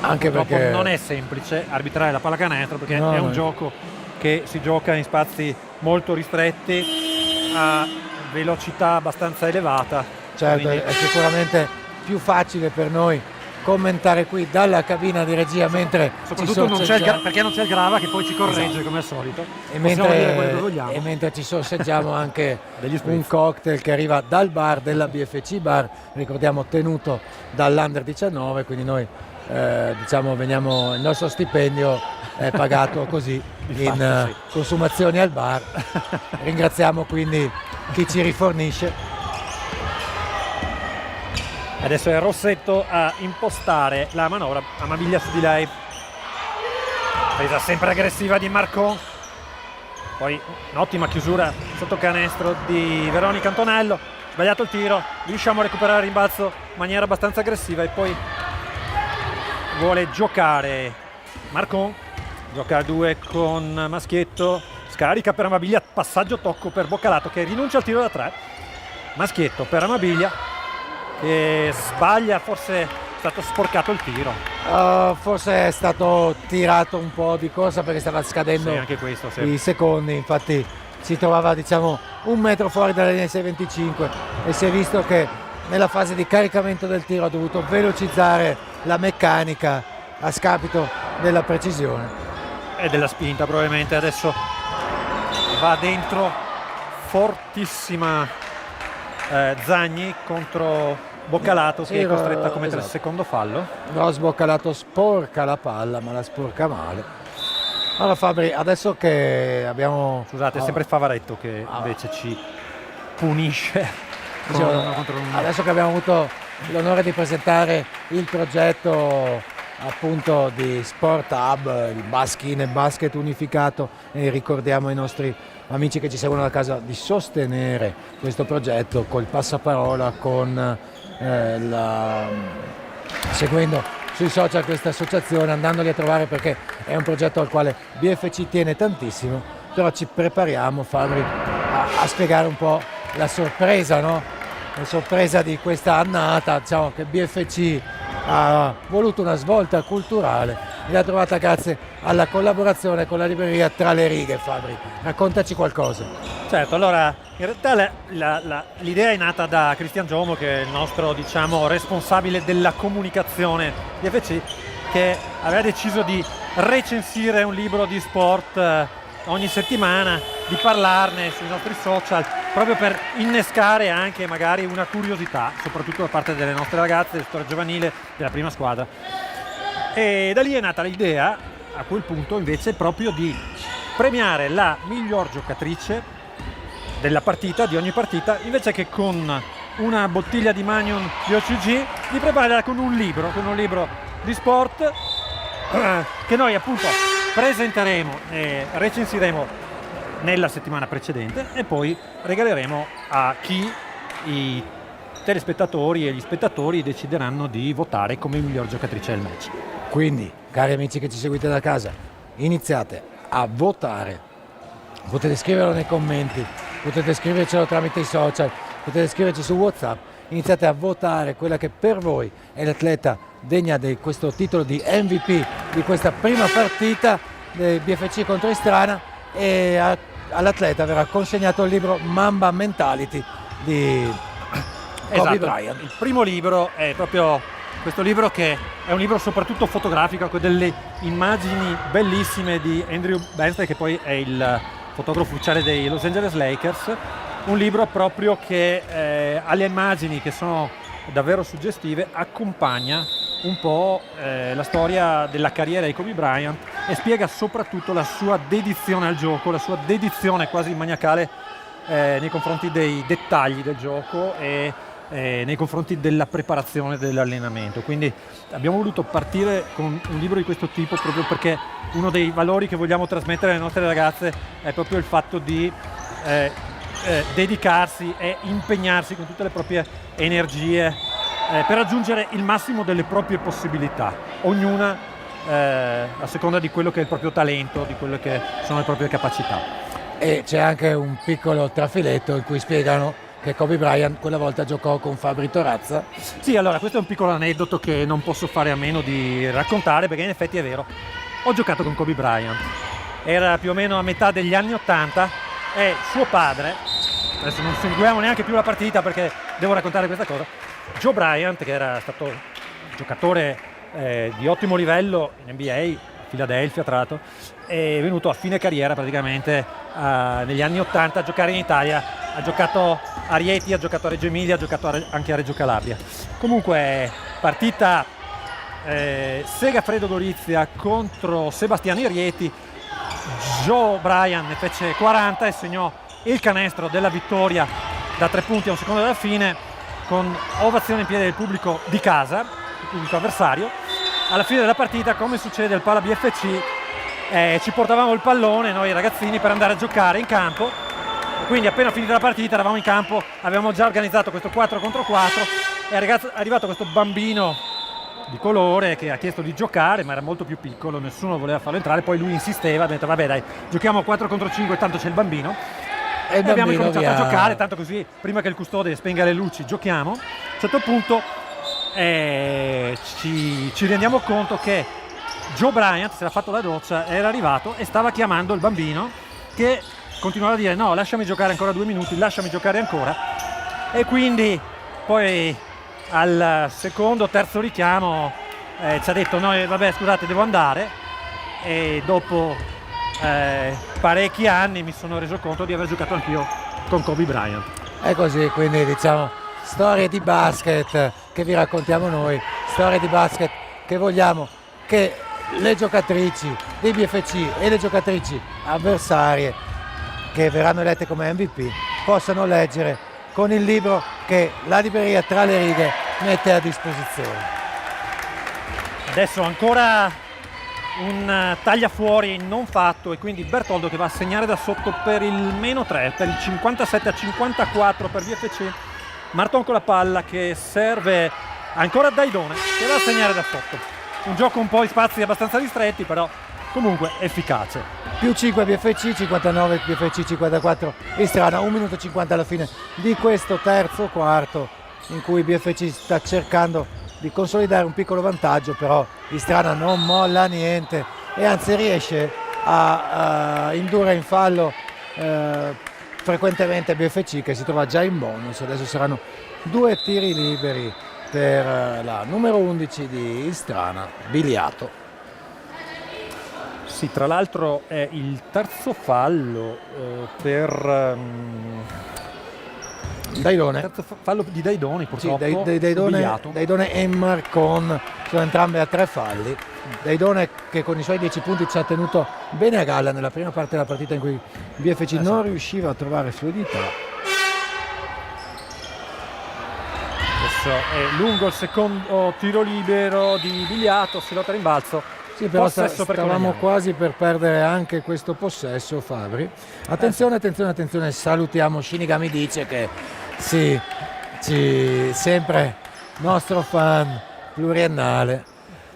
Anche purtroppo perché non è semplice arbitrare la pallacanestro, perché No, è un no. gioco che si gioca in spazi molto ristretti a velocità abbastanza elevata. certo, Quindi- è sicuramente più facile per noi commentare qui dalla cabina di regia mentre ci soprattutto non c'è sorseggiamo. perché non c'è il Grava che poi ci corregge come al solito. E Possiamo dire quello che vogliamo. mentre ci sorseggiamo anche Degli spritz. un cocktail che arriva dal bar della BFC Bar, ricordiamo tenuto dall'Under 19, quindi noi diciamo veniamo, il nostro stipendio è pagato così Di in fatto, sì. consumazioni al bar. Ringraziamo quindi chi ci rifornisce. Adesso è Rossetto a impostare la manovra, Amabiglia su di lei. Presa sempre aggressiva di Marcon. Poi un'ottima chiusura sotto canestro di Veronica Antonello. Sbagliato il tiro, riusciamo a recuperare il rimbalzo in maniera abbastanza aggressiva e poi vuole giocare Marcon. Gioca a 2 con Maschietto. Scarica per Amabiglia, passaggio tocco per Boccalato che rinuncia al tiro da 3. Maschietto per Amabiglia che sbaglia, forse è stato sporcato il tiro. Forse è stato tirato un po' di corsa perché stava scadendo Sì, anche questo, sì. i secondi, infatti si trovava diciamo un metro fuori dalla linea 6,25 e si è visto che nella fase di caricamento del tiro ha dovuto velocizzare la meccanica a scapito della precisione. E della spinta probabilmente. Adesso va dentro fortissima Zagni contro Boccalato che Sì, è costretta a commettere esatto. il secondo fallo. Ross Boccalato sporca la palla, ma la sporca male. Allora Fabri, adesso che abbiamo... Scusate, è sempre Favaretto che invece ci punisce Dicevo, con uno contro uno. adesso che abbiamo avuto l'onore di presentare il progetto appunto di Sport Hub, il Baskin e Basket unificato, e ricordiamo ai nostri amici che ci seguono da casa di sostenere questo progetto col passaparola, con seguendo sui social questa associazione, andandoli a trovare perché è un progetto al quale BFC tiene tantissimo, però ci prepariamo, Fabri, a spiegare un po' la sorpresa, no? La sorpresa di questa annata, diciamo che BFC ha voluto una svolta culturale e l'ha trovata grazie alla collaborazione con la libreria Tra le Righe. Fabri, raccontaci qualcosa. Certo, allora in realtà l'idea è nata da Cristian Giomo, che è il nostro diciamo responsabile della comunicazione di FC, che aveva deciso di recensire un libro di sport ogni settimana, di parlarne sui nostri social, proprio per innescare anche magari una curiosità, soprattutto da parte delle nostre ragazze, del settore giovanile, della prima squadra. E da lì è nata l'idea, a quel punto invece, proprio di premiare la miglior giocatrice della partita, di ogni partita, invece che con una bottiglia di Magnum di OCG, di prepararla con un libro di sport che noi appunto presenteremo e recensiremo nella settimana precedente e poi regaleremo a chi i telespettatori e gli spettatori decideranno di votare come miglior giocatrice del match. Quindi, cari amici che ci seguite da casa, iniziate a votare. Potete scriverlo nei commenti, potete scrivercelo tramite i social, potete scriverci su WhatsApp. Iniziate a votare quella che per voi è l'atleta degna di questo titolo di MVP di questa prima partita del BFC contro Istrana, e all'atleta verrà consegnato il libro Mamba Mentality di Kobe Bryant. Il primo libro è proprio questo libro, che è un libro soprattutto fotografico, con delle immagini bellissime di Andrew Bernstein, che poi è il fotografo ufficiale dei Los Angeles Lakers. Un libro proprio che alle immagini, che sono davvero suggestive, accompagna un po' la storia della carriera di Kobe Bryant e spiega soprattutto la sua dedizione al gioco, la sua dedizione quasi maniacale nei confronti dei dettagli del gioco e nei confronti della preparazione dell'allenamento. Quindi abbiamo voluto partire con un libro di questo tipo proprio perché uno dei valori che vogliamo trasmettere alle nostre ragazze è proprio il fatto di dedicarsi e impegnarsi con tutte le proprie energie per raggiungere il massimo delle proprie possibilità, ognuna a seconda di quello che è il proprio talento, di quelle che sono le proprie capacità. E c'è anche un piccolo trafiletto in cui spiegano che Kobe Bryant quella volta giocò con Fabri Torazza. Sì, allora questo è un piccolo aneddoto che non posso fare a meno di raccontare, perché in effetti è vero. Ho giocato con Kobe Bryant, era più o meno a metà degli anni '80 e suo padre, adesso non seguiamo neanche più la partita perché devo raccontare questa cosa, Joe Bryant, che era stato giocatore di ottimo livello in NBA, Philadelphia tra l'altro, è venuto a fine carriera praticamente negli anni '80 a giocare in Italia. Ha giocato a Rieti, ha giocato a Reggio Emilia, ha giocato anche a Reggio Calabria. Comunque partita Segafredo Gorizia contro Sebastiani Rieti. Joe Bryant ne fece 40 e segnò il canestro della vittoria da 3 punti a un secondo dalla fine, con ovazione in piedi del pubblico di casa, il pubblico avversario. Alla fine della partita, come succede al Pala BFC, ci portavamo il pallone noi ragazzini per andare a giocare in campo. Quindi appena finita la partita eravamo in campo, avevamo già organizzato questo 4 contro 4, è arrivato questo bambino di colore che ha chiesto di giocare, ma era molto più piccolo, nessuno voleva farlo entrare, poi lui insisteva, ha detto vabbè dai, giochiamo 4 contro 5, tanto c'è il bambino. E abbiamo cominciato a giocare, tanto così prima che il custode spenga le luci giochiamo. A un certo punto ci rendiamo conto che Joe Bryant si era fatto la doccia, era arrivato e stava chiamando il bambino, che continuava a dire no, lasciami giocare ancora 2 minuti, lasciami giocare ancora. E quindi poi al secondo, terzo richiamo ci ha detto no, vabbè scusate, devo andare. E dopo parecchi anni mi sono reso conto di aver giocato anch'io con Kobe Bryant. È così, quindi diciamo storie di basket che vi raccontiamo noi, storie di basket che vogliamo che le giocatrici dei BFC e le giocatrici avversarie che verranno elette come MVP possano leggere con il libro che la libreria Tra le Righe mette a disposizione. Adesso ancora un tagliafuori non fatto e quindi Bertoldo che va a segnare da sotto per il -3, per il 57-54 per BFC. Marton con la palla che serve ancora a Daidone che va a segnare da sotto. Un gioco un po' in spazi abbastanza ristretti, però comunque efficace. Più 5 BFC, 59 BFC, 54 Istrana, 1 minuto 50 alla fine di questo terzo quarto in cui BFC sta cercando di consolidare un piccolo vantaggio, però Istrana non molla niente e anzi riesce a indurre in fallo frequentemente BFC, che si trova già in bonus. Adesso saranno 2 tiri liberi per la numero 11 di Istrana, Biliato. Sì, tra l'altro è il terzo fallo per Daidone. terzo fallo di Daidoni purtroppo. Sì, Daidone e Marcon sono entrambe a 3 falli. Daidone che con i suoi 10 punti ci ha tenuto bene a galla nella prima parte della partita in cui BFC non riusciva a trovare fluidità. Adesso è lungo il secondo tiro libero di Biliato, si lotta rimbalzo. Sì, però Possesso per stavamo Conegliano. quasi per perdere anche questo possesso, Fabri. Attenzione, attenzione, salutiamo Shinigami Dice che sì, sempre nostro fan pluriennale.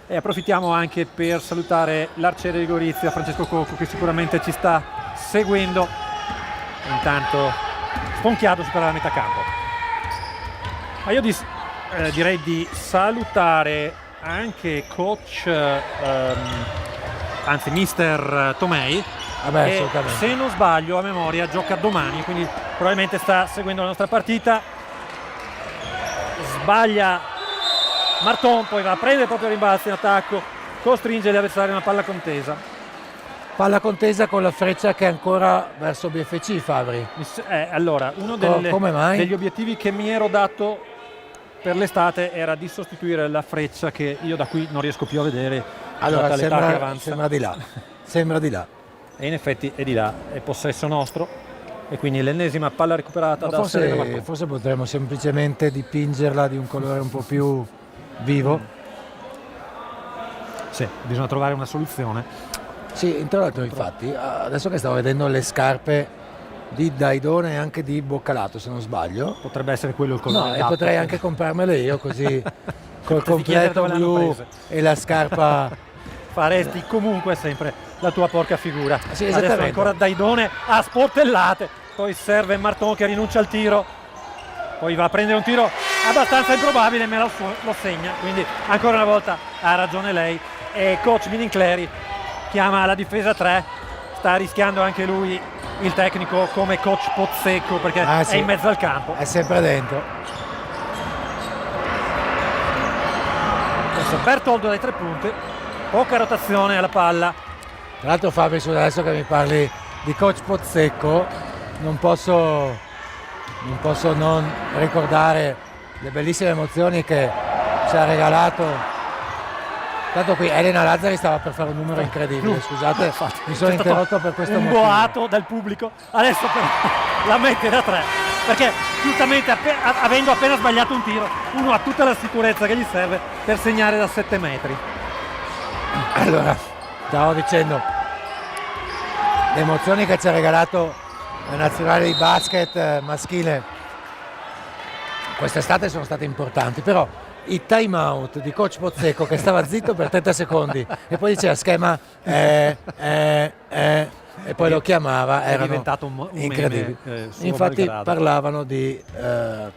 E approfittiamo anche per salutare l'arciere di Gorizia, Francesco Cocco, che sicuramente ci sta seguendo. Intanto Sponchiato supera la metà campo. Ma io direi di salutare anche coach, anzi mister Tomei, Vabbè, che assolutamente. se non sbaglio a memoria gioca domani, quindi probabilmente sta seguendo la nostra partita. Sbaglia Marton, poi va a prendere proprio rimbalzi in attacco, costringe gli avversari a una palla contesa. Palla contesa con la freccia che è ancora verso BFC, Fabri. Allora, uno Come mai? degli obiettivi che mi ero dato per l'estate era di sostituire la freccia che io da qui non riesco più a vedere. Allora data l'età che avanza. sembra di là. Sembra di là. E in effetti è di là, è possesso nostro e quindi l'ennesima palla recuperata Ma da Serena forse, Marton. forse potremmo semplicemente dipingerla di un colore un po' più vivo. Sì, bisogna trovare una soluzione. Sì, tra l'altro infatti, adesso che stavo vedendo le scarpe di Daidone e anche di Boccalato, se non sbaglio. Potrebbe essere quello il colore. No, e potrei anche comprarmele io così col Potresti chiedere completo dove l'hanno blu prese. e la scarpa. Faresti comunque sempre la tua porca figura. Sì, Adesso esattamente. ancora Daidone a sportellate, poi serve Marton che rinuncia al tiro, poi va a prendere un tiro abbastanza improbabile, ma lo segna, quindi ancora una volta ha ragione lei. E coach Minincleri chiama la difesa 3, sta rischiando anche lui il tecnico come coach Pozzecco, perché Sì, è in mezzo al campo. È sempre dentro. Adesso Bertoldo dai 3 punti, poca rotazione alla palla. Tra l'altro Fabio, adesso che mi parli di coach Pozzecco, non posso non ricordare le bellissime emozioni che ci ha regalato. Tanto qui Elena Lazzari stava per fare un numero incredibile, scusate, Infatti, mi sono c'è stato interrotto per questo un motivo. boato dal pubblico, adesso però la mette da 3, perché giustamente avendo appena sbagliato un tiro, uno ha tutta la sicurezza che gli serve per segnare da 7 metri. Allora, stavo dicendo, le emozioni che ci ha regalato la nazionale di basket maschile quest'estate sono state importanti, però i time out di coach Pozzecco che stava zitto per 30 secondi e poi diceva schema e poi lo chiamava, È erano diventato un meme, incredibili. suo Infatti malgrado. parlavano di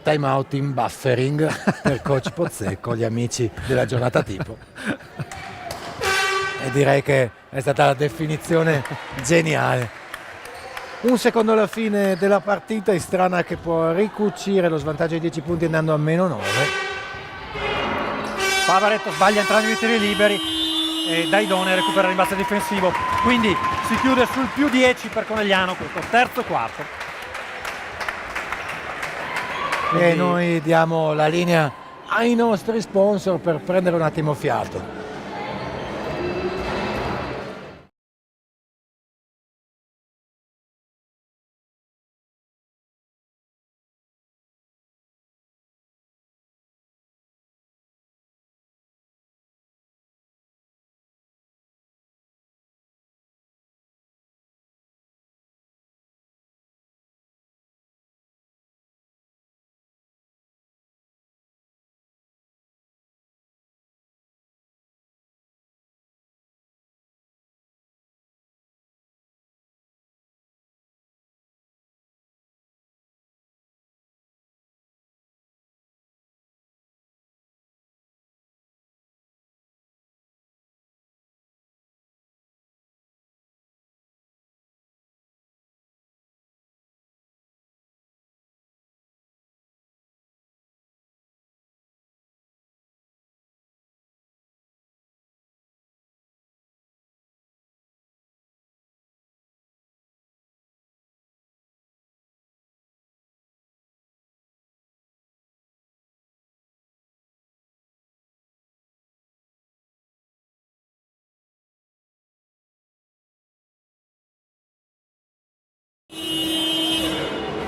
time out in buffering per coach Pozzecco, gli amici della giornata tipo, e direi che è stata la definizione geniale. Un secondo alla fine della partita, Istrana che può ricucire lo svantaggio di 10 punti andando a -9. Favaretto sbaglia entrambi i tiri liberi e Daidone recupera il rimbalzo difensivo, quindi si chiude sul +10 per Conegliano questo terzo quarto. E noi diamo la linea ai nostri sponsor per prendere un attimo fiato.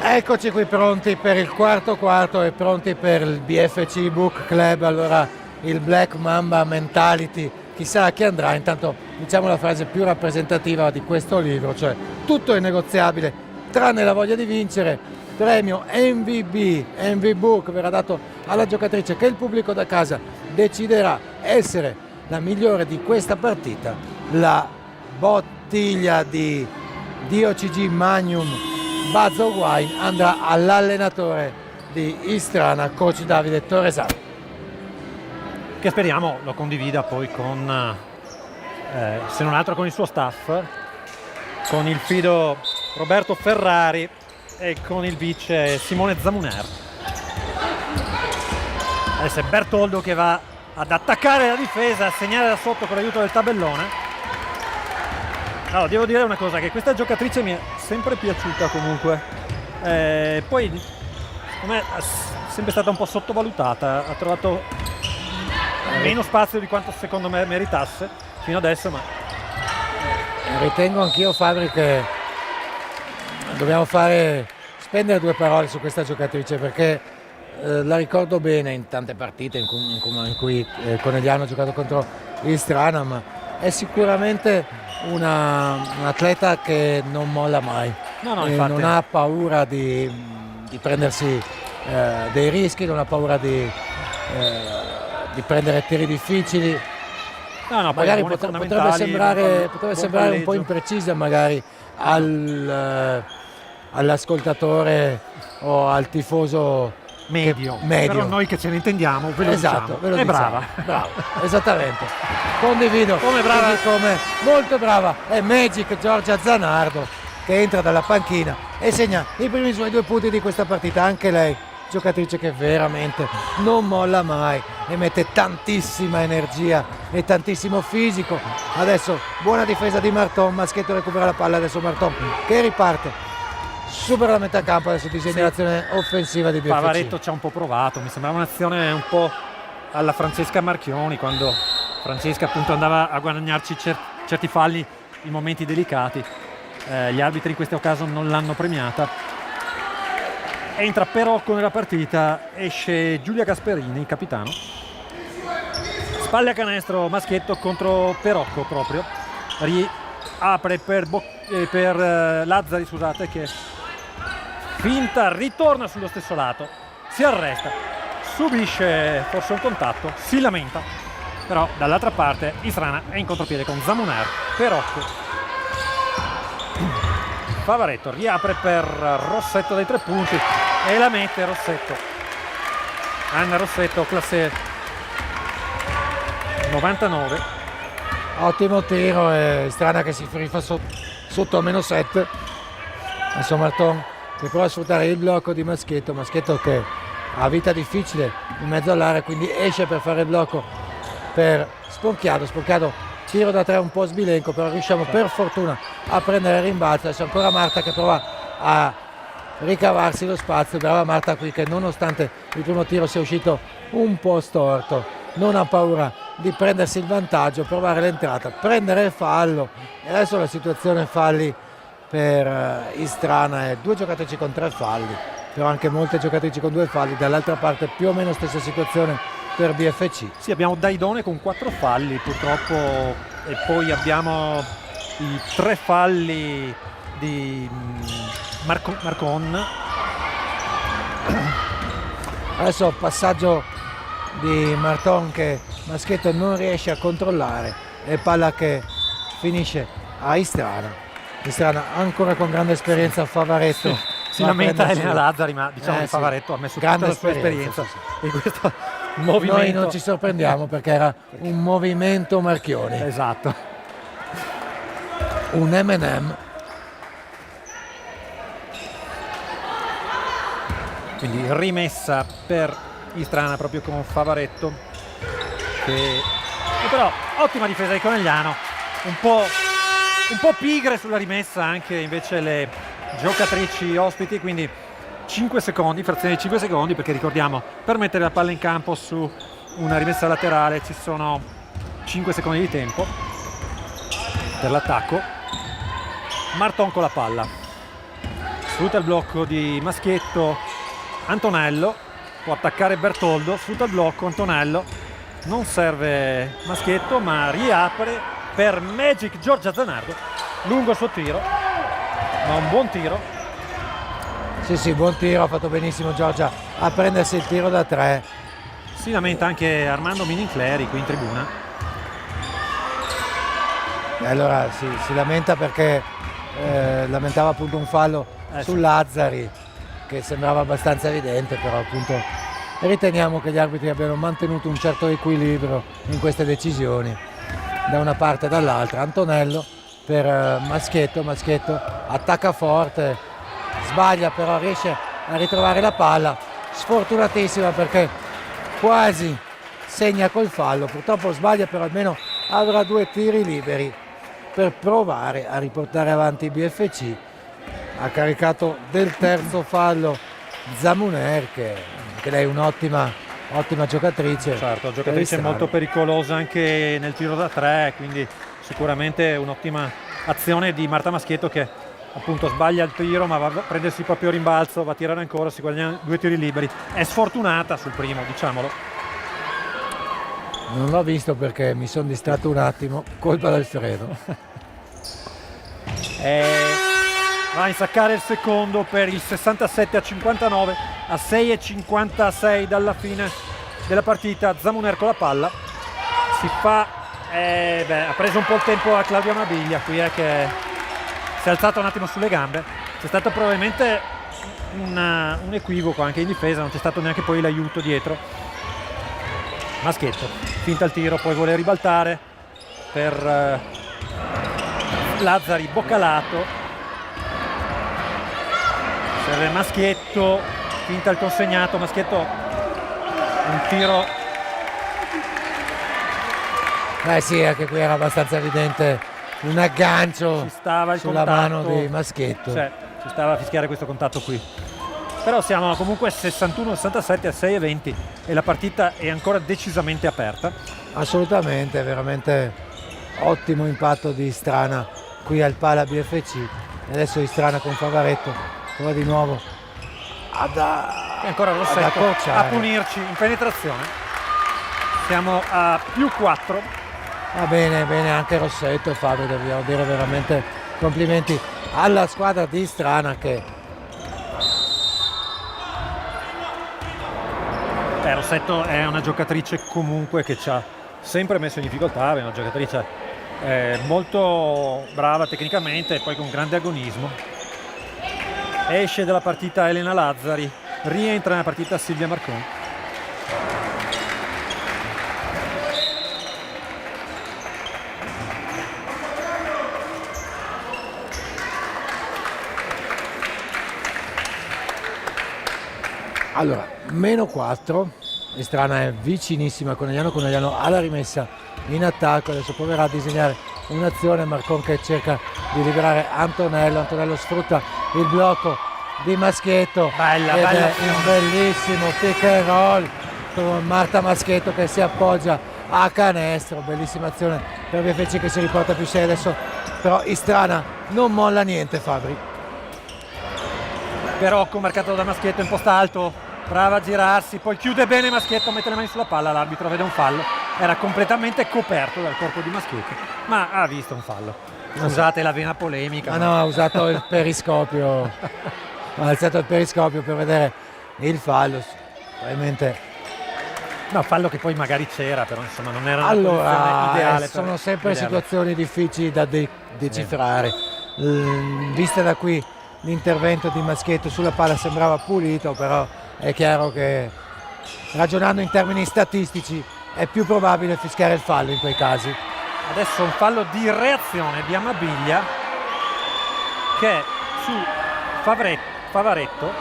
Eccoci qui pronti per il quarto quarto e pronti per il BFC Book Club. Allora, il Black Mamba Mentality, chissà chi andrà. Intanto diciamo la frase più rappresentativa di questo libro, cioè tutto è negoziabile tranne la voglia di vincere. Premio MV Book verrà dato alla giocatrice che il pubblico da casa deciderà essere la migliore di questa partita. La bottiglia di DOCG Magnum Buzzo Wine andrà all'allenatore di Istrana, coach Davide Torresano, che speriamo lo condivida poi con, se non altro con il suo staff, con il fido Roberto Ferrari e con il vice Simone Zamuner. Adesso è Bertoldo che va ad attaccare la difesa, a segnare da sotto con l'aiuto del tabellone. Allora, devo dire una cosa, che questa giocatrice mi è sempre piaciuta comunque, poi secondo me è sempre stata un po' sottovalutata, ha trovato meno spazio di quanto secondo me meritasse fino adesso, ma ritengo anch'io, Fabri, che dobbiamo spendere due parole su questa giocatrice, perché la ricordo bene in tante partite in cui Conegliano ha giocato contro Istrana, ma è sicuramente un atleta che non molla mai. No, e infatti. non ha paura di prendersi dei rischi, non ha paura di prendere tiri difficili. No, poi Magari buone potrebbe fondamentali, sembrare buon un po' palleggio. imprecisa magari all'ascoltatore o al tifoso medio. medio. Però noi che ce ne intendiamo ve lo Esatto, diciamo. ve lo È diciamo. brava. Brava, esattamente. Condivido. Come brava. Quindi come molto brava è Magic Giorgia Zanardo, che entra dalla panchina e segna i primi suoi 2 punti di questa partita. Anche lei, giocatrice che veramente non molla mai e mette tantissima energia e tantissimo fisico. Adesso buona difesa di Marton, Maschietto recupera la palla, adesso Marton che riparte, supera la metà campo, adesso disegna l'azione offensiva di BFC. Favaretto ci ha un po' provato, mi sembrava un'azione un po' alla Francesca Marchioni, quando Francesca appunto andava a guadagnarci certi falli in momenti delicati. Gli arbitri in questo caso non l'hanno premiata. Entra Perocco nella partita, esce Giulia Gasperini, capitano. Spalle a canestro Maschietto contro Perocco proprio. Riapre per Lazzari, scusate, che finta, ritorna sullo stesso lato, si arresta, subisce forse un contatto, si lamenta, però dall'altra parte Istrana è in contropiede con Zamuner. Perocco. Favaretto riapre per Rossetto dai 3 punti e la mette Rossetto. Anna Rossetto, classe 99. Ottimo tiro, e Strana che si rifà sotto a -7. Adesso Marton che prova a sfruttare il blocco di Maschietto che ha vita difficile in mezzo all'area, quindi esce per fare il blocco per Sponchiato. Tiro da 3 un po' sbilenco, però riusciamo per fortuna a prendere il rimbalzo. Adesso ancora Marta che prova a ricavarsi lo spazio. Brava Marta qui, che nonostante il primo tiro sia uscito un po' storto, non ha paura di prendersi il vantaggio, provare l'entrata, prendere il fallo. E adesso la situazione falli per Istrana è 2 giocatrici con 3 falli, però anche molte giocatrici con 2 falli. Dall'altra parte più o meno stessa situazione per BFC. Sì, abbiamo Daidone con 4 falli purtroppo, e poi abbiamo i 3 falli di Marcon. Adesso passaggio di Marton che Maschietto non riesce a controllare, e palla che finisce a Istrana ancora con grande esperienza a Favaretto. Si lamenta Elena Lazzari, ma diciamo che sì. Favaretto ha messo Grande tutta la sua esperienza sì. in questo movimento. Noi non ci sorprendiamo perché era un movimento Marchioni, Esatto. un M&M. Quindi rimessa per Istrana proprio con Favaretto, e però ottima difesa di Conegliano, un po' pigre sulla rimessa anche invece le giocatrici ospiti, quindi 5 secondi, frazione di 5 secondi, perché ricordiamo, per mettere la palla in campo su una rimessa laterale ci sono 5 secondi di tempo per l'attacco. Marton con la palla, sfrutta il blocco di Maschietto, Antonello può attaccare Bertoldo, sfrutta il blocco Antonello, non serve Maschietto ma riapre per Magic Giorgia Zanardo, lungo il suo tiro, ma un buon tiro. Sì, buon tiro, ha fatto benissimo Giorgia a prendersi il tiro da 3. Si lamenta anche Armando Minincleri qui in tribuna. E allora si lamenta perché lamentava appunto un fallo su sì. Lazzari, che sembrava abbastanza evidente, però appunto riteniamo che gli arbitri abbiano mantenuto un certo equilibrio in queste decisioni da una parte e dall'altra. Antonello per Maschietto attacca forte, sbaglia, però riesce a ritrovare la palla, sfortunatissima perché quasi segna col fallo, purtroppo sbaglia, però almeno avrà 2 tiri liberi per provare a riportare avanti BFC. Ha caricato del terzo fallo Zamuner, che lei è un'ottima giocatrice. Certo, giocatrice molto pericolosa anche nel tiro da 3, quindi sicuramente un'ottima azione di Marta Maschietto, che appunto sbaglia il tiro ma va a prendersi il proprio rimbalzo, va a tirare ancora, si guadagna 2 tiri liberi. È sfortunata sul primo, diciamolo. Non l'ho visto perché mi sono distratto un attimo, colpa d'Alfredo. va a insaccare il secondo per il 67-59 a 6:56 dalla fine della partita. Zamuner con la palla si fa ha preso un po' il tempo a Claudio Amabiglia qui, che si è alzato un attimo sulle gambe. C'è stato probabilmente un equivoco anche in difesa, non c'è stato neanche poi l'aiuto dietro. Maschietto finta il tiro, poi vuole ribaltare per Lazzari, boccalato, serve Maschietto, finta il consegnato, Maschietto un tiro. Sì, anche qui era abbastanza evidente un aggancio Ci stava il sulla contatto, mano di Maschietto. cioè ci stava a fischiare questo contatto qui, però siamo comunque 61-67 a 6:20 e la partita è ancora decisamente aperta. Assolutamente, veramente ottimo impatto di Istrana qui al Pala BFC. E adesso Istrana con Favaretto prova di nuovo E ancora Rossetto accorciare. a punirci in penetrazione. Siamo a +4. Va bene, bene anche Rossetto e Fabio, dobbiamo dire veramente complimenti alla squadra di Istrana che Rossetto è una giocatrice comunque che ci ha sempre messo in difficoltà, è una giocatrice molto brava tecnicamente e poi con grande agonismo. Esce dalla partita Elena Lazzari, rientra nella partita Silvia Marcon. allora -4, Istrana è vicinissima, Conegliano alla rimessa in attacco, adesso proverà a disegnare un'azione, Marcon che cerca di liberare Antonello sfrutta il blocco di Maschietto, Bella ed è azione. un bellissimo pick and roll con Marta Maschietto che si appoggia a canestro, bellissima azione per BFC che si riporta più 6 adesso, però Istrana non molla niente. Fabri, Perocco marcato da Maschietto in posto alto, prova a girarsi, poi chiude bene Maschietto, mette le mani sulla palla, l'arbitro vede un fallo, era completamente coperto dal corpo di Maschietto, ma ha visto un fallo. Scusate la vena polemica. ah no, ha usato il periscopio, ha alzato il periscopio per vedere il fallo, probabilmente. No, fallo che poi magari c'era, però insomma non era una Allora, posizione ideale. sono per sempre vederlo. situazioni difficili da decifrare. Vista da qui l'intervento di Maschietto sulla palla sembrava pulito, però è chiaro che ragionando in termini statistici è più probabile fischiare il fallo in quei casi. Adesso un fallo di reazione di Amabiglia che su Favaretto,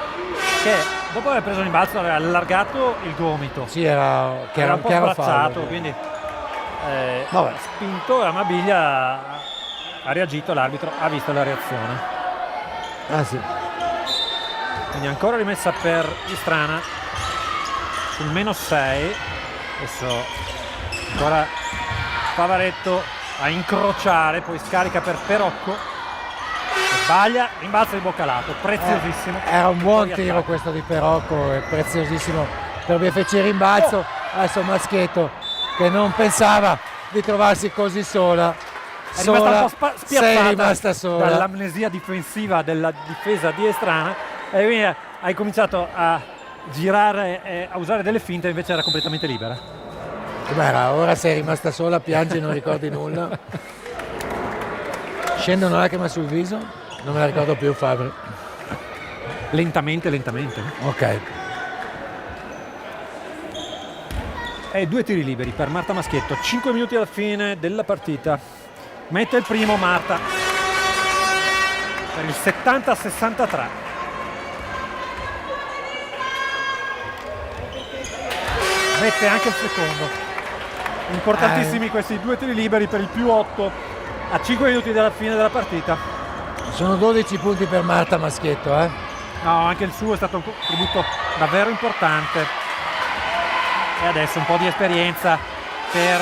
che dopo aver preso l'imbalzo aveva allargato il gomito. Sì, era Era un po' chiaro sbracciato, fallo. quindi Vabbè. spinto, e Amabiglia ha reagito, l'arbitro ha visto la reazione. Ah sì. Quindi ancora rimessa per Istrana sul -6. Adesso ancora Favaretto a incrociare, poi scarica per Perocco, sbaglia, rimbalzo di boccalato, preziosissimo. Era un buon Poi tiro attacca. questo di Perocco, è preziosissimo per BFC, rimbalzo. Adesso Maschietto che non pensava di trovarsi così sola. È rimasta un po' Sei spiazzata rimasta sola. dall'amnesia difensiva della difesa di Istrana e quindi hai cominciato a girare e a usare delle finte, invece era completamente libera. Com'era? Ora sei rimasta sola, piangi e non ricordi nulla. Scende una lacrima sul viso, non me la ricordo più. Fabri. Lentamente. Ok. E 2 tiri liberi per Marta Maschietto, 5 minuti alla fine della partita. Mette il primo Marta per il 70-63. Mette anche il secondo. Importantissimi questi 2 tiri liberi per il +8 a 5 minuti dalla fine della partita. Sono 12 punti per Marta Maschietto, No, anche il suo è stato un contributo davvero importante. E adesso un po' di esperienza per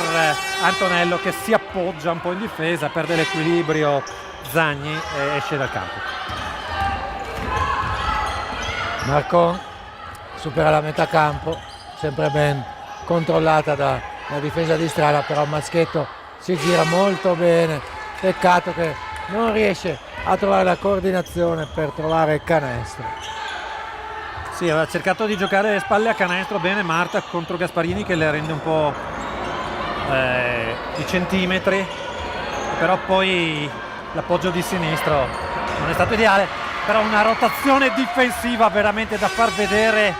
Antonello che si appoggia un po' in difesa, perde l'equilibrio Zagni e esce dal campo. Marcon supera la metà campo, sempre ben controllata dalla difesa di Strana, però Maschietto si gira molto bene, peccato che non riesce a trovare la coordinazione per trovare il canestro. Sì, aveva cercato di giocare le spalle a canestro bene Marta contro Gasparini, che le rende un po' di centimetri, però poi l'appoggio di sinistro non è stato ideale, però una rotazione difensiva veramente da far vedere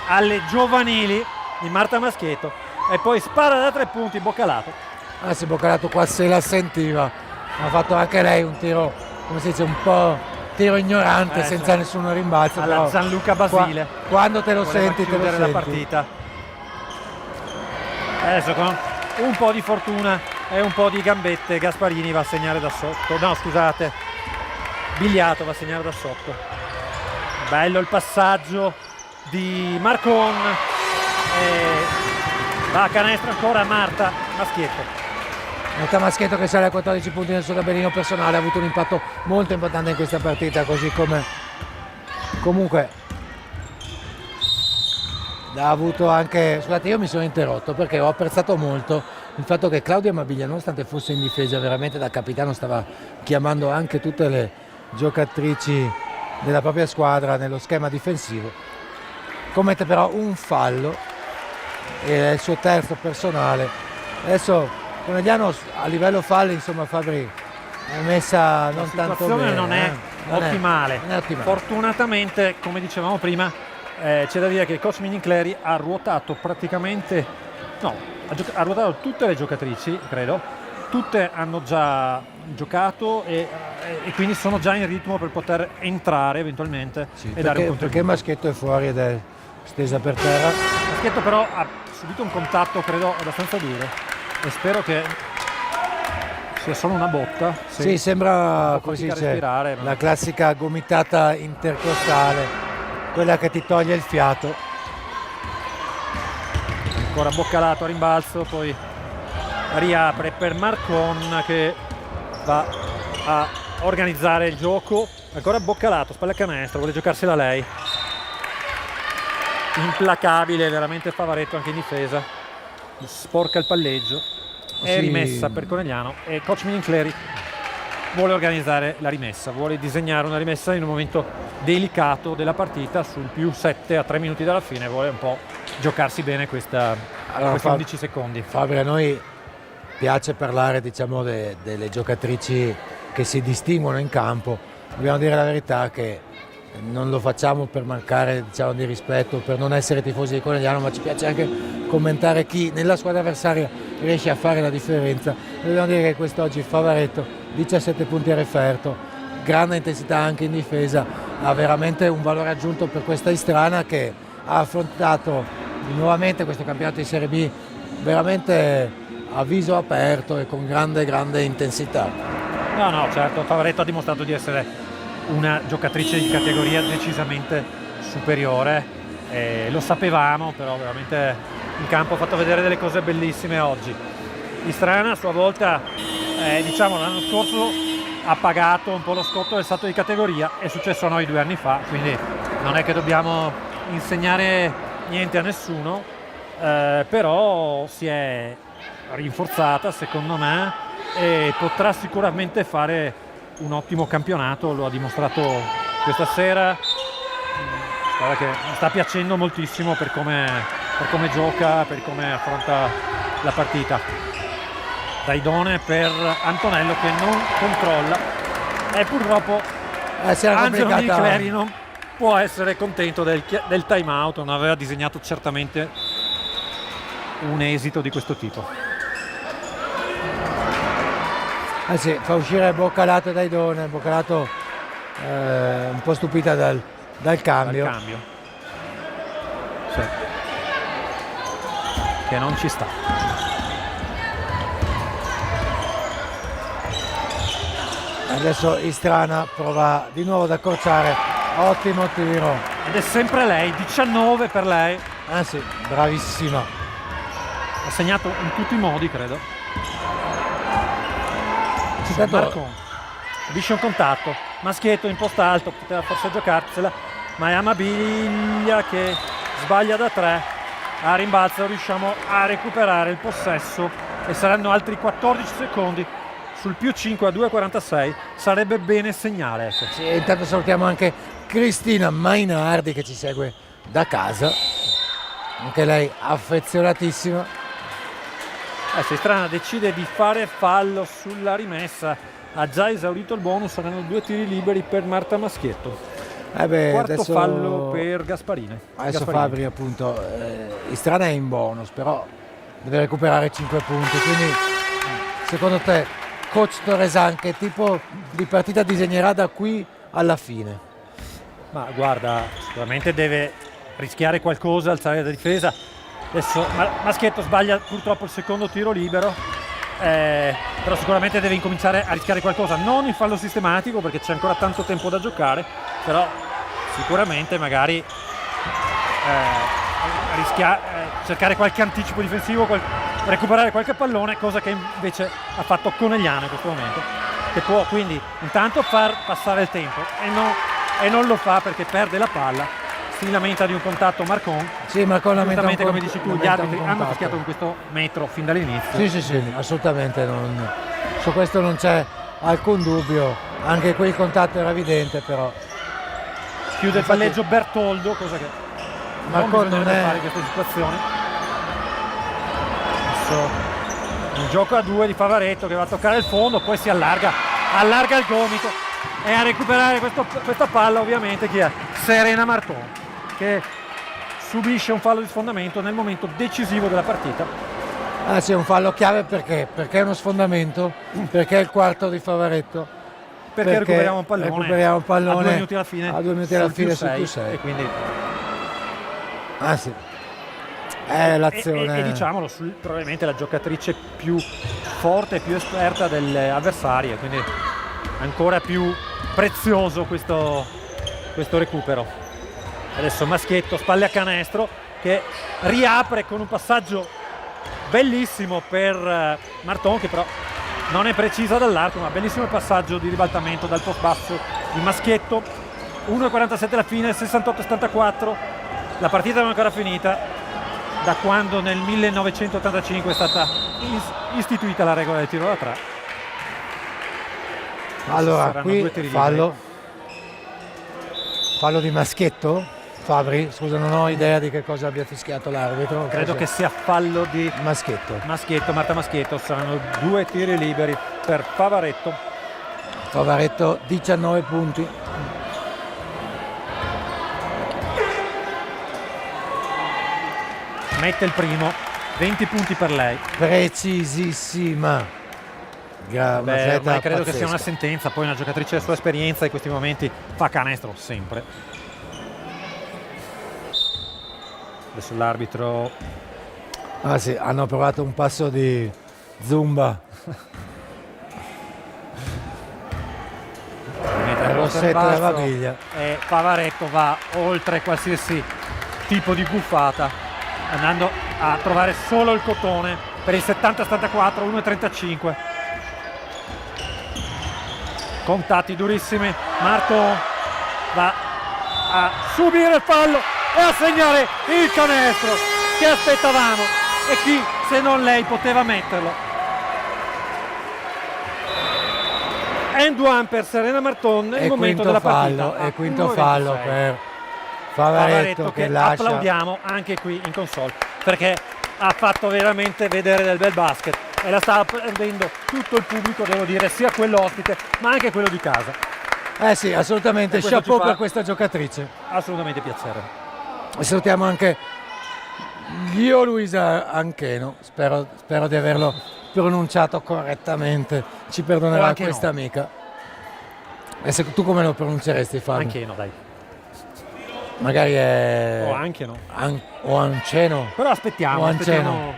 alle giovanili di Marta Maschietto, e poi spara da 3 punti Boccalato. Anzi, Boccalato qua se la sentiva, ha fatto anche lei un tiro, come si dice, un po' tiro ignorante, senza cioè, nessun rimbalzo, alla però Gianluca Basile, quando te lo voleva senti, te lo chiudere senti. la partita. Adesso con un po' di fortuna e un po' di gambette Gasparini va a segnare da sotto, no scusate, Bigliato va a segnare da sotto. Bello il passaggio di Marcon, va a canestro ancora Marta Maschietto. Marta Maschietto che sale a 14 punti nel suo tabellino personale, ha avuto un impatto molto importante in questa partita, così come comunque ha avuto anche, scusate, io mi sono interrotto perché ho apprezzato molto il fatto che Claudia Mabiglia, nonostante fosse in difesa, veramente da capitano stava chiamando anche tutte le giocatrici della propria squadra nello schema difensivo. Commette però un fallo e è il suo terzo personale. Adesso Conegliano a livello falli, insomma, Fabri è messa non tanto bene. La situazione non è ottimale. Non è ottimale. Fortunatamente, come dicevamo prima, c'è da dire che il coach Minincleri ha ruotato praticamente, ha ruotato tutte le giocatrici, credo, tutte hanno già giocato e quindi sono già in ritmo per poter entrare eventualmente e dare un contributo. Perché Maschietto è fuori ed è stesa per terra. Maschietto però ha subito un contatto, credo, abbastanza duro, e spero che sia solo una botta. Sì, sembra, come si fatica a dice, respirare, la classica gomitata intercostale, quella che ti toglie il fiato. Ancora Boccalato a rimbalzo, poi riapre per Marcon che va a organizzare il gioco. Ancora Boccalato, spalle a canestro, vuole giocarsela lei. Implacabile veramente Favaretto anche in difesa, sporca il palleggio, è Sì. rimessa per Conegliano e coach Minincleri vuole organizzare la rimessa, vuole disegnare una rimessa in un momento delicato della partita sul +7 a 3 minuti dalla fine, vuole un po' giocarsi bene questi 11 secondi. Fabri, a noi piace parlare, diciamo, delle giocatrici che si distinguono in campo. Dobbiamo dire la verità che non lo facciamo per mancare, diciamo, di rispetto, per non essere tifosi di Conegliano, ma ci piace anche commentare chi nella squadra avversaria riesce a fare la differenza. Dobbiamo dire che quest'oggi Favaretto, 17 punti a referto, grande intensità anche in difesa, ha veramente un valore aggiunto per questa Istrana che ha affrontato nuovamente questo campionato di Serie B veramente a viso aperto e con grande intensità. No, certo, Favaretto ha dimostrato di essere una giocatrice di categoria decisamente superiore, lo sapevamo, però veramente in campo ha fatto vedere delle cose bellissime oggi. Istrana a sua volta, diciamo, l'anno scorso ha pagato un po' lo scotto del salto di categoria, è successo a noi 2 anni fa, quindi non è che dobbiamo insegnare niente a nessuno, però si è rinforzata secondo me e potrà sicuramente fare un ottimo campionato, lo ha dimostrato questa sera. Guarda che mi sta piacendo moltissimo per come gioca, per come affronta la partita. Daidone per Antonello che non controlla e purtroppo Angelo Minincleri non può essere contento del time out, non aveva disegnato certamente un esito di questo tipo. Sì, fa uscire Boccalato e Daidone, Boccalato un po' stupita dal cambio. Sì. Che non ci sta. Adesso Istrana prova di nuovo ad accorciare, ottimo tiro. Ed è sempre lei, 19 per lei. Sì, bravissima. Ha segnato in tutti i modi, credo. Marcon subisce un contatto, Maschietto in posto alto, poteva forse giocarsela, ma è Amabilia che sbaglia da 3, a rimbalzo riusciamo a recuperare il possesso e saranno altri 14 secondi sul più 5 a 2,46 sarebbe bene segnare. Ecco. Sì, e intanto salutiamo anche Cristina Mainardi che ci segue da casa, anche lei affezionatissima. Se Istrana decide di fare fallo sulla rimessa, ha già esaurito il bonus, saranno 2 tiri liberi per Marta Maschietto. Quarto Adesso, fallo per Gasparini. Adesso Fabri appunto, Istrana è in bonus, però deve recuperare 5 punti, quindi secondo te coach Torresan che tipo di partita disegnerà da qui alla fine? Ma guarda, sicuramente deve rischiare qualcosa, alzare la difesa. Adesso Maschietto sbaglia purtroppo il secondo tiro libero, però sicuramente deve incominciare a rischiare qualcosa, non il fallo sistematico perché c'è ancora tanto tempo da giocare, però sicuramente magari cercare qualche anticipo difensivo, recuperare qualche pallone, cosa che invece ha fatto Conegliano in questo momento, che può quindi intanto far passare il tempo e non lo fa perché perde la palla, si lamenta di un contatto Marcon. Sì, Marcon lamenta un come dici tu, gli arbitri hanno fischiato con questo metro fin dall'inizio. Sì, assolutamente, su questo non c'è alcun dubbio, anche qui il contatto era evidente, però chiude il palleggio Bertoldo, cosa che Marcon non è fare in queste situazioni. Adesso un gioco a 2 di Favaretto che va a toccare il fondo, poi si allarga il gomito e a recuperare questa palla ovviamente chi è? Serena Marton, che subisce un fallo di sfondamento nel momento decisivo della partita. Ah sì, è un fallo chiave perché è uno sfondamento, perché è il quarto di Favaretto, perché recuperiamo un pallone a 2 minuti alla fine, sul più 6 e quindi sì, è l'azione e diciamolo, probabilmente la giocatrice più forte e più esperta delle avversarie, quindi ancora più prezioso questo recupero. Adesso Maschietto, spalle a canestro, che riapre con un passaggio bellissimo per Marton, che però non è precisa dall'arco, ma bellissimo il passaggio di ribaltamento dal post basso di Maschietto. 1,47 alla fine, 68-74. La partita non è ancora finita, da quando nel 1985 è stata istituita la regola del tiro da 3. Allora, qui fallo di Maschietto? Fabri? Scusa, non ho idea di che cosa abbia fischiato l'arbitro. Credo che sia fallo di Maschietto. Marta Maschietto. Saranno 2 tiri liberi per Favaretto. 19 punti. Mette il primo, 20 punti per lei. Precisissima. Ma credo che sia una sentenza, poi una giocatrice della sua esperienza in questi momenti fa canestro sempre. Adesso l'arbitro sì, hanno provato un passo di Zumba. Rossetta della Baviglia. E Favaretto va oltre qualsiasi tipo di buffata, andando a trovare solo il cotone per il 70-74, 1,35. Contatti durissimi, Marto va a subire il fallo e a segnare il canestro che aspettavamo, e chi se non lei poteva metterlo. End one per Serena Marton nel momento della partita. E quinto fallo per Favaretto che lascia. Applaudiamo anche qui in console perché ha fatto veramente vedere del bel basket e la sta prendendo tutto il pubblico, devo dire, sia quello ospite ma anche quello di casa. Sì, assolutamente, chapeau per questa giocatrice. Assolutamente piacere. E salutiamo anche Io Luisa Ancheno, spero di averlo pronunciato correttamente, ci perdonerà questa amica. E tu come lo pronunceresti, Fabio? Ancheno, dai. Magari è... O anche no. O Anceno. Però aspettiamo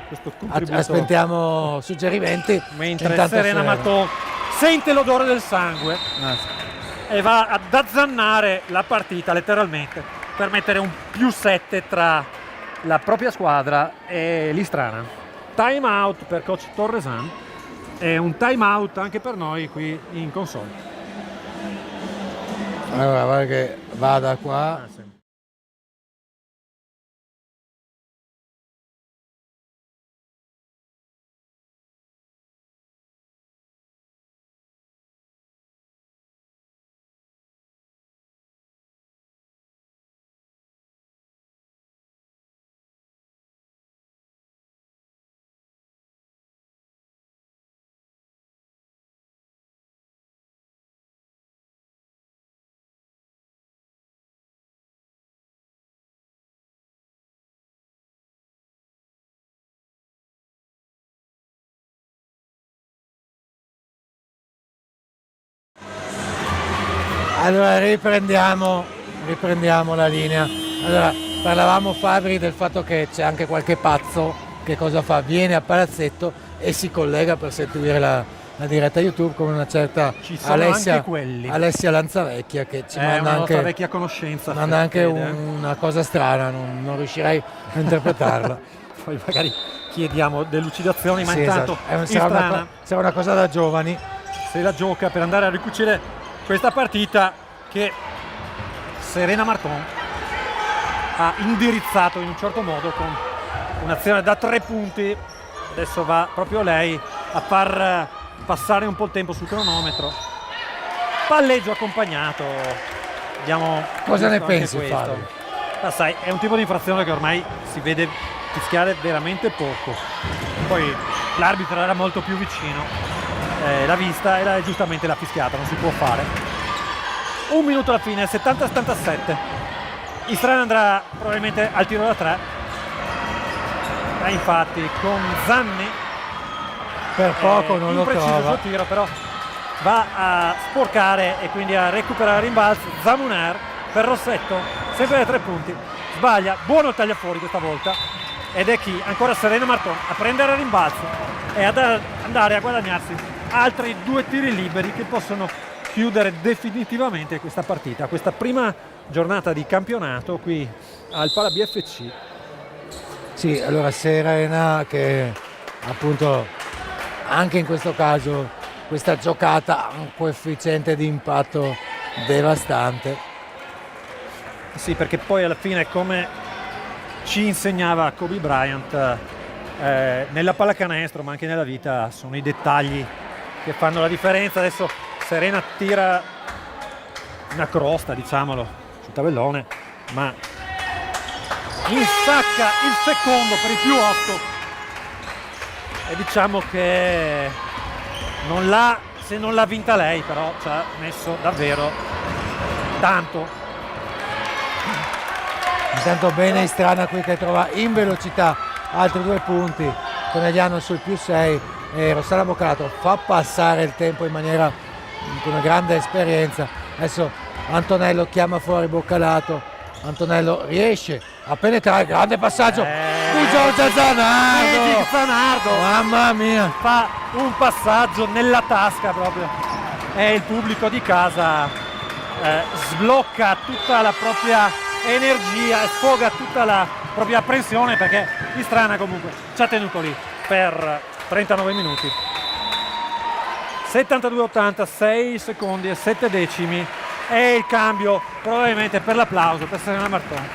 questo contributo. Aspettiamo suggerimenti. Mentre Serena Marton sente l'odore del sangue e va ad azzannare la partita letteralmente per mettere un più 7 tra la propria squadra e l'Istrana. Time out per coach Torresan e un time out anche per noi qui in console. Allora, guarda che vada qua. Sì. Allora riprendiamo la linea. Allora, parlavamo Fabri del fatto che c'è anche qualche pazzo che cosa fa? Viene a Palazzetto e si collega per seguire la diretta YouTube con una certa Ci sono anche quelli. Alessia Lanzavecchia che ci È manda una nostra anche, vecchia conoscenza. manda anche Fede. una cosa strana, non riuscirei a interpretarla. Poi magari chiediamo delucidazioni, ma Sì, intanto esatto. Sarà una cosa da giovani. se la gioca per andare a ricucire questa partita che Serena Marton ha indirizzato in un certo modo con un'azione da 3 punti. Adesso va proprio lei a far passare un po' il tempo sul cronometro. Palleggio accompagnato. Cosa ne visto anche pensi, questo. Fabio? Ma sai, è un tipo di infrazione che ormai si vede fischiare veramente poco. Poi l'arbitro era molto più vicino, l'ha vista e giustamente l'ha fischiata, non si può fare. 1 minuto alla fine, 70-77. Istrana andrà probabilmente al tiro da 3. Infatti con Zanni Per poco non lo impreciso il trova. suo tiro, però va a sporcare e quindi a recuperare rimbalzo. Zamuner per Rossetto, sempre da 3 punti, sbaglia, buono il tagliafuori questa volta, ed è chi? Ancora Serena Marton a prendere il rimbalzo e ad andare a guadagnarsi altri 2 tiri liberi che possono chiudere definitivamente questa partita, questa prima giornata di campionato qui al Pala BFC. Sì, allora Serena che appunto anche in questo caso questa giocata ha un coefficiente di impatto devastante. Sì, perché poi alla fine, come ci insegnava Kobe Bryant, nella pallacanestro ma anche nella vita sono i dettagli che fanno la differenza. Adesso Serena tira una crosta, diciamolo, sul tabellone, ma insacca il secondo per il più 8 e diciamo che se non l'ha vinta lei, però ci ha messo davvero tanto. Intanto bene Istrana qui che trova in velocità altri 2 punti, Conegliano sul più 6 e Rossana Boccalato fa passare il tempo con una grande esperienza. Adesso Antonello chiama fuori Boccalato, Antonello riesce a penetrare, grande passaggio di Giorgia Zanardo, mamma mia, Fa un passaggio nella tasca proprio e il pubblico di casa sblocca tutta la propria energia e sfoga tutta la propria apprensione, perché Istrana comunque ci ha tenuto lì per 39 minuti. 72-80, 6 secondi e 7 decimi e il cambio probabilmente per l'applauso per Serena Marton.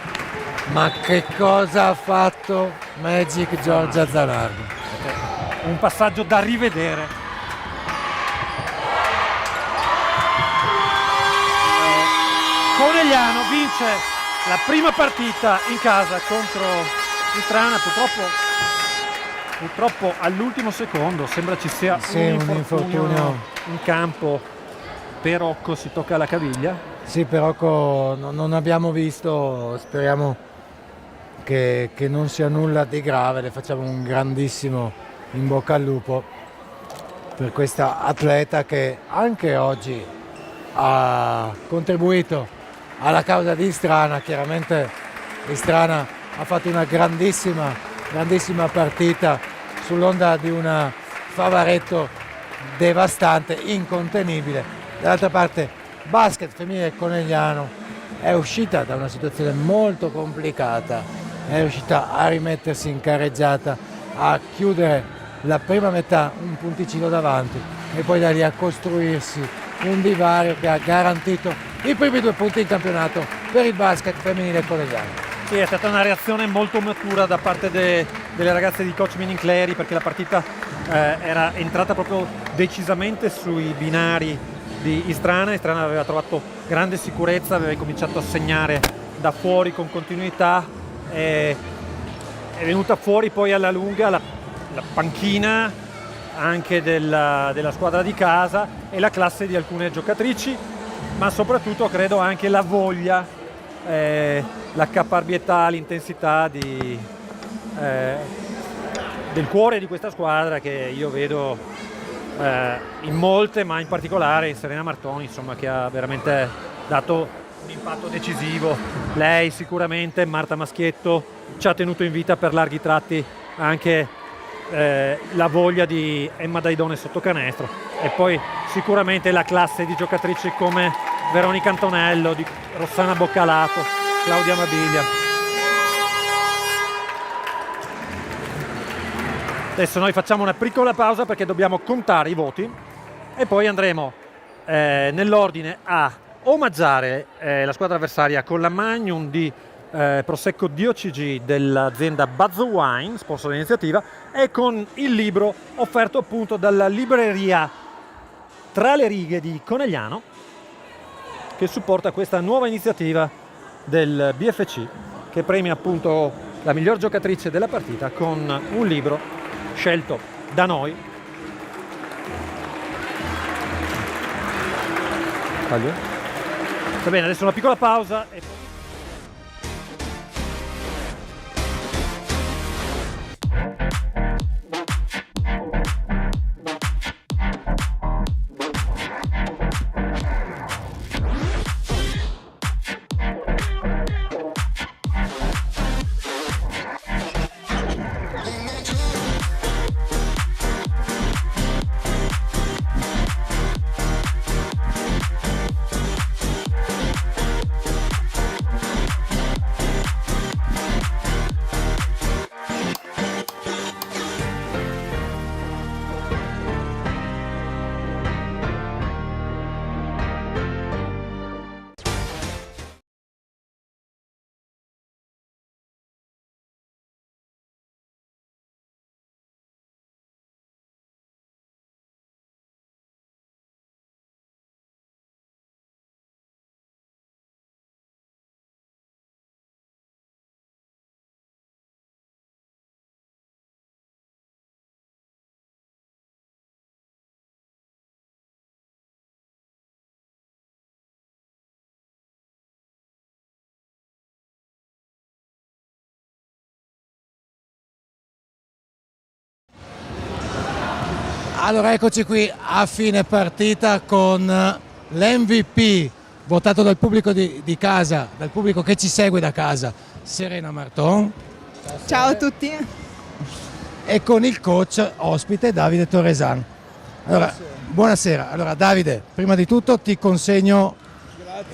ma che cosa ha fatto Magic Giorgia Zanardo? Un passaggio da rivedere. Conegliano vince la prima partita in casa contro Istrana, purtroppo all'ultimo secondo sembra ci sia un infortunio in campo. Perocco si tocca la caviglia. Sì, però non abbiamo visto, speriamo che non sia nulla di grave, le facciamo un grandissimo in bocca al lupo per questa atleta che anche oggi ha contribuito alla causa di Istrana. Chiaramente Istrana ha fatto una grandissima partita sull'onda di una Favaretto devastante, incontenibile. Dall'altra parte basket femminile Conegliano è uscita da una situazione molto complicata, è riuscita a rimettersi in carreggiata, a chiudere la prima metà un punticino davanti e poi da lì a costruirsi un divario che ha garantito i primi 2 punti in campionato per il basket femminile Conegliano. Sì, è stata una reazione molto matura da parte delle ragazze di coach Minincleri, perché la partita era entrata proprio decisamente sui binari di Istrana. Istrana aveva trovato grande sicurezza, aveva cominciato a segnare da fuori con continuità, è venuta fuori poi alla lunga la panchina anche della squadra di casa e la classe di alcune giocatrici, ma soprattutto credo anche la voglia, la caparbietà, l'intensità del cuore di questa squadra che io vedo in molte, ma in particolare in Serena Marton, insomma, che ha veramente dato un impatto decisivo. Lei sicuramente, Marta Maschietto, ci ha tenuto in vita per larghi tratti anche la voglia di Emma Daidone sotto canestro, e poi sicuramente la classe di giocatrici come Veronica Antonello, di Rossana Boccalato, Claudia Mabiglia. Adesso noi facciamo una piccola pausa perché dobbiamo contare i voti e poi andremo nell'ordine a omaggiare la squadra avversaria con la Magnum di Prosecco DOCG dell'azienda Buzz Wine, sponsor dell'iniziativa, e con il libro offerto appunto dalla libreria Tra le righe di Conegliano, che supporta questa nuova iniziativa del BFC, che premia appunto la miglior giocatrice della partita con un libro scelto da noi. Va bene, adesso una piccola pausa e poi... Allora eccoci qui a fine partita con l'MVP votato dal pubblico di casa, dal pubblico che ci segue da casa, Serena Marton. Ciao a tutti. E con il coach ospite Davide Torresan. Allora, buonasera. Allora Davide, prima di tutto ti consegno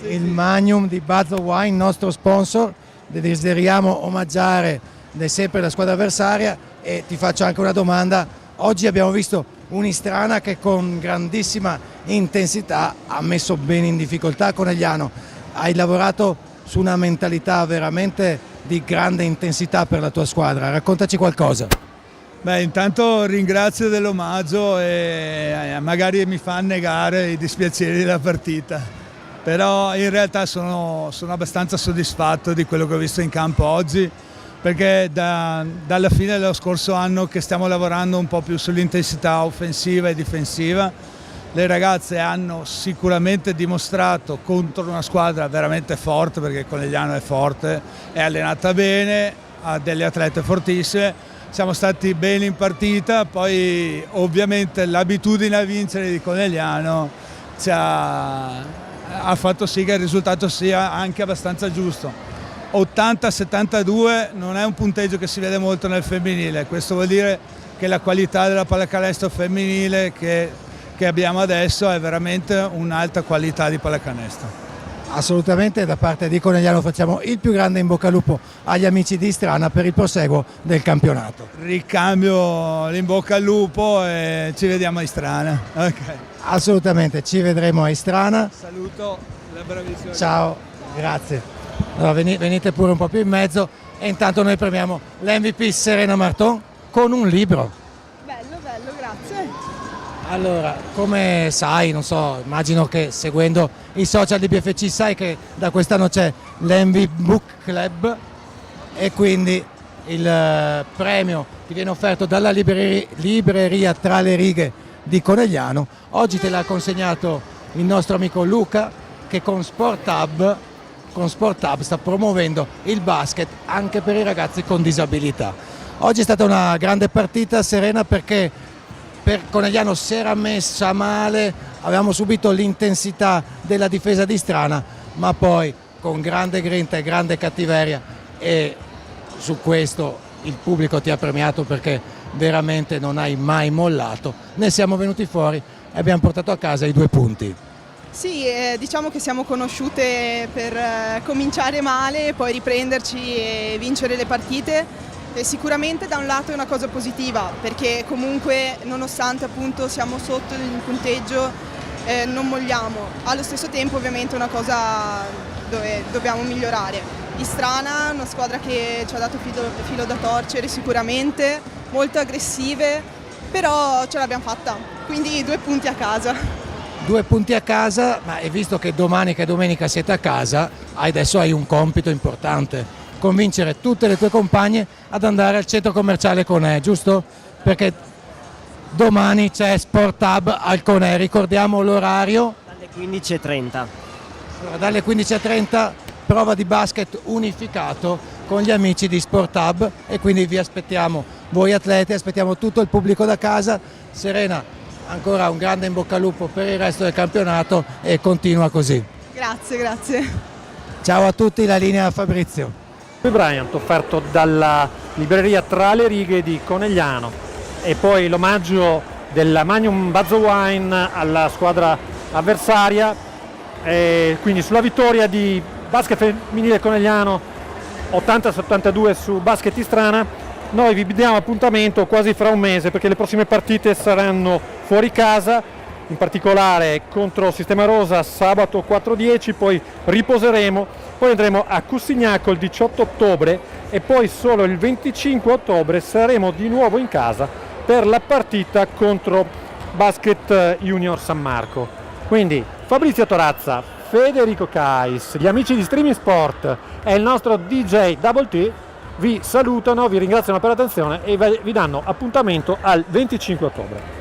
il Magnum di Buzz Wine, nostro sponsor. Desideriamo omaggiare sempre la squadra avversaria e ti faccio anche una domanda. Oggi abbiamo visto un'Istrana che con grandissima intensità ha messo bene in difficoltà Conegliano. Hai lavorato su una mentalità veramente di grande intensità per la tua squadra, raccontaci qualcosa. Beh, intanto ringrazio dell'omaggio e magari mi fa negare i dispiaceri della partita, però in realtà sono abbastanza soddisfatto di quello che ho visto in campo oggi, perché dalla fine dello scorso anno che stiamo lavorando un po' più sull'intensità offensiva e difensiva. Le ragazze hanno sicuramente dimostrato contro una squadra veramente forte, perché Conegliano è forte, è allenata bene, ha delle atlete fortissime, siamo stati bene in partita, poi ovviamente l'abitudine a vincere di Conegliano ha fatto sì che il risultato sia anche abbastanza giusto. 80-72 non è un punteggio che si vede molto nel femminile, questo vuol dire che la qualità della pallacanestro femminile che abbiamo adesso è veramente un'alta qualità di pallacanestro. Assolutamente, da parte di Conegliano facciamo il più grande in bocca al lupo agli amici di Istrana per il proseguo del campionato. Ricambio l'in bocca al lupo e ci vediamo a Istrana. Okay. Assolutamente, ci vedremo a Istrana. Saluto la bravissima. Ciao, grazie. Allora, venite pure un po' più in mezzo e intanto noi premiamo l'MVP Serena Marton con un libro. Bello, grazie. Allora, come sai, non so, immagino che seguendo i social di BFC sai che da quest'anno c'è l'MV Book Club e quindi il premio ti viene offerto dalla libreria Tra le righe di Conegliano. Oggi te l'ha consegnato il nostro amico Luca, che con Sport Hub sta promuovendo il basket anche per i ragazzi con disabilità. Oggi è stata una grande partita, Serena, perché per Conegliano si era messa male, avevamo subito l'intensità della difesa di Istrana, ma poi con grande grinta e grande cattiveria, e su questo il pubblico ti ha premiato perché veramente non hai mai mollato. Ne siamo venuti fuori e abbiamo portato a casa i 2 punti. Sì, diciamo che siamo conosciute per cominciare male, poi riprenderci e vincere le partite. E sicuramente da un lato è una cosa positiva, perché comunque nonostante appunto siamo sotto il punteggio non molliamo. Allo stesso tempo ovviamente è una cosa dove dobbiamo migliorare. Istrana, una squadra che ci ha dato filo da torcere sicuramente, molto aggressive, però ce l'abbiamo fatta, quindi 2 punti a casa. 2 punti a casa, ma e visto che domani che domenica siete a casa, adesso hai un compito importante: convincere tutte le tue compagne ad andare al centro commerciale Conè, giusto? Perché domani c'è Sport Hub al Conè, ricordiamo l'orario? Dalle 15:30. Allora, dalle 15:30 prova di basket unificato con gli amici di Sport Hub, e quindi vi aspettiamo, voi atleti, aspettiamo tutto il pubblico da casa. Serena, ancora un grande in bocca al lupo per il resto del campionato e continua così. Grazie. Ciao a tutti, la linea a Fabrizio. Bryant offerto dalla libreria Tra le righe di Conegliano, e poi l'omaggio della Magnum Bazzo Wine alla squadra avversaria, quindi sulla vittoria di basket femminile Conegliano 80-72 su Basket Istrana. Noi vi diamo appuntamento quasi fra un mese, perché le prossime partite saranno fuori casa, in particolare contro Sistema Rosa sabato 4-10, poi riposeremo, poi andremo a Cussignaco il 18 ottobre e poi solo il 25 ottobre saremo di nuovo in casa per la partita contro Basket Junior San Marco. Quindi Fabrizio Torazza, Federico Cais, gli amici di Streaming Sport e il nostro DJ Double T vi salutano, vi ringraziano per l'attenzione e vi danno appuntamento al 25 ottobre.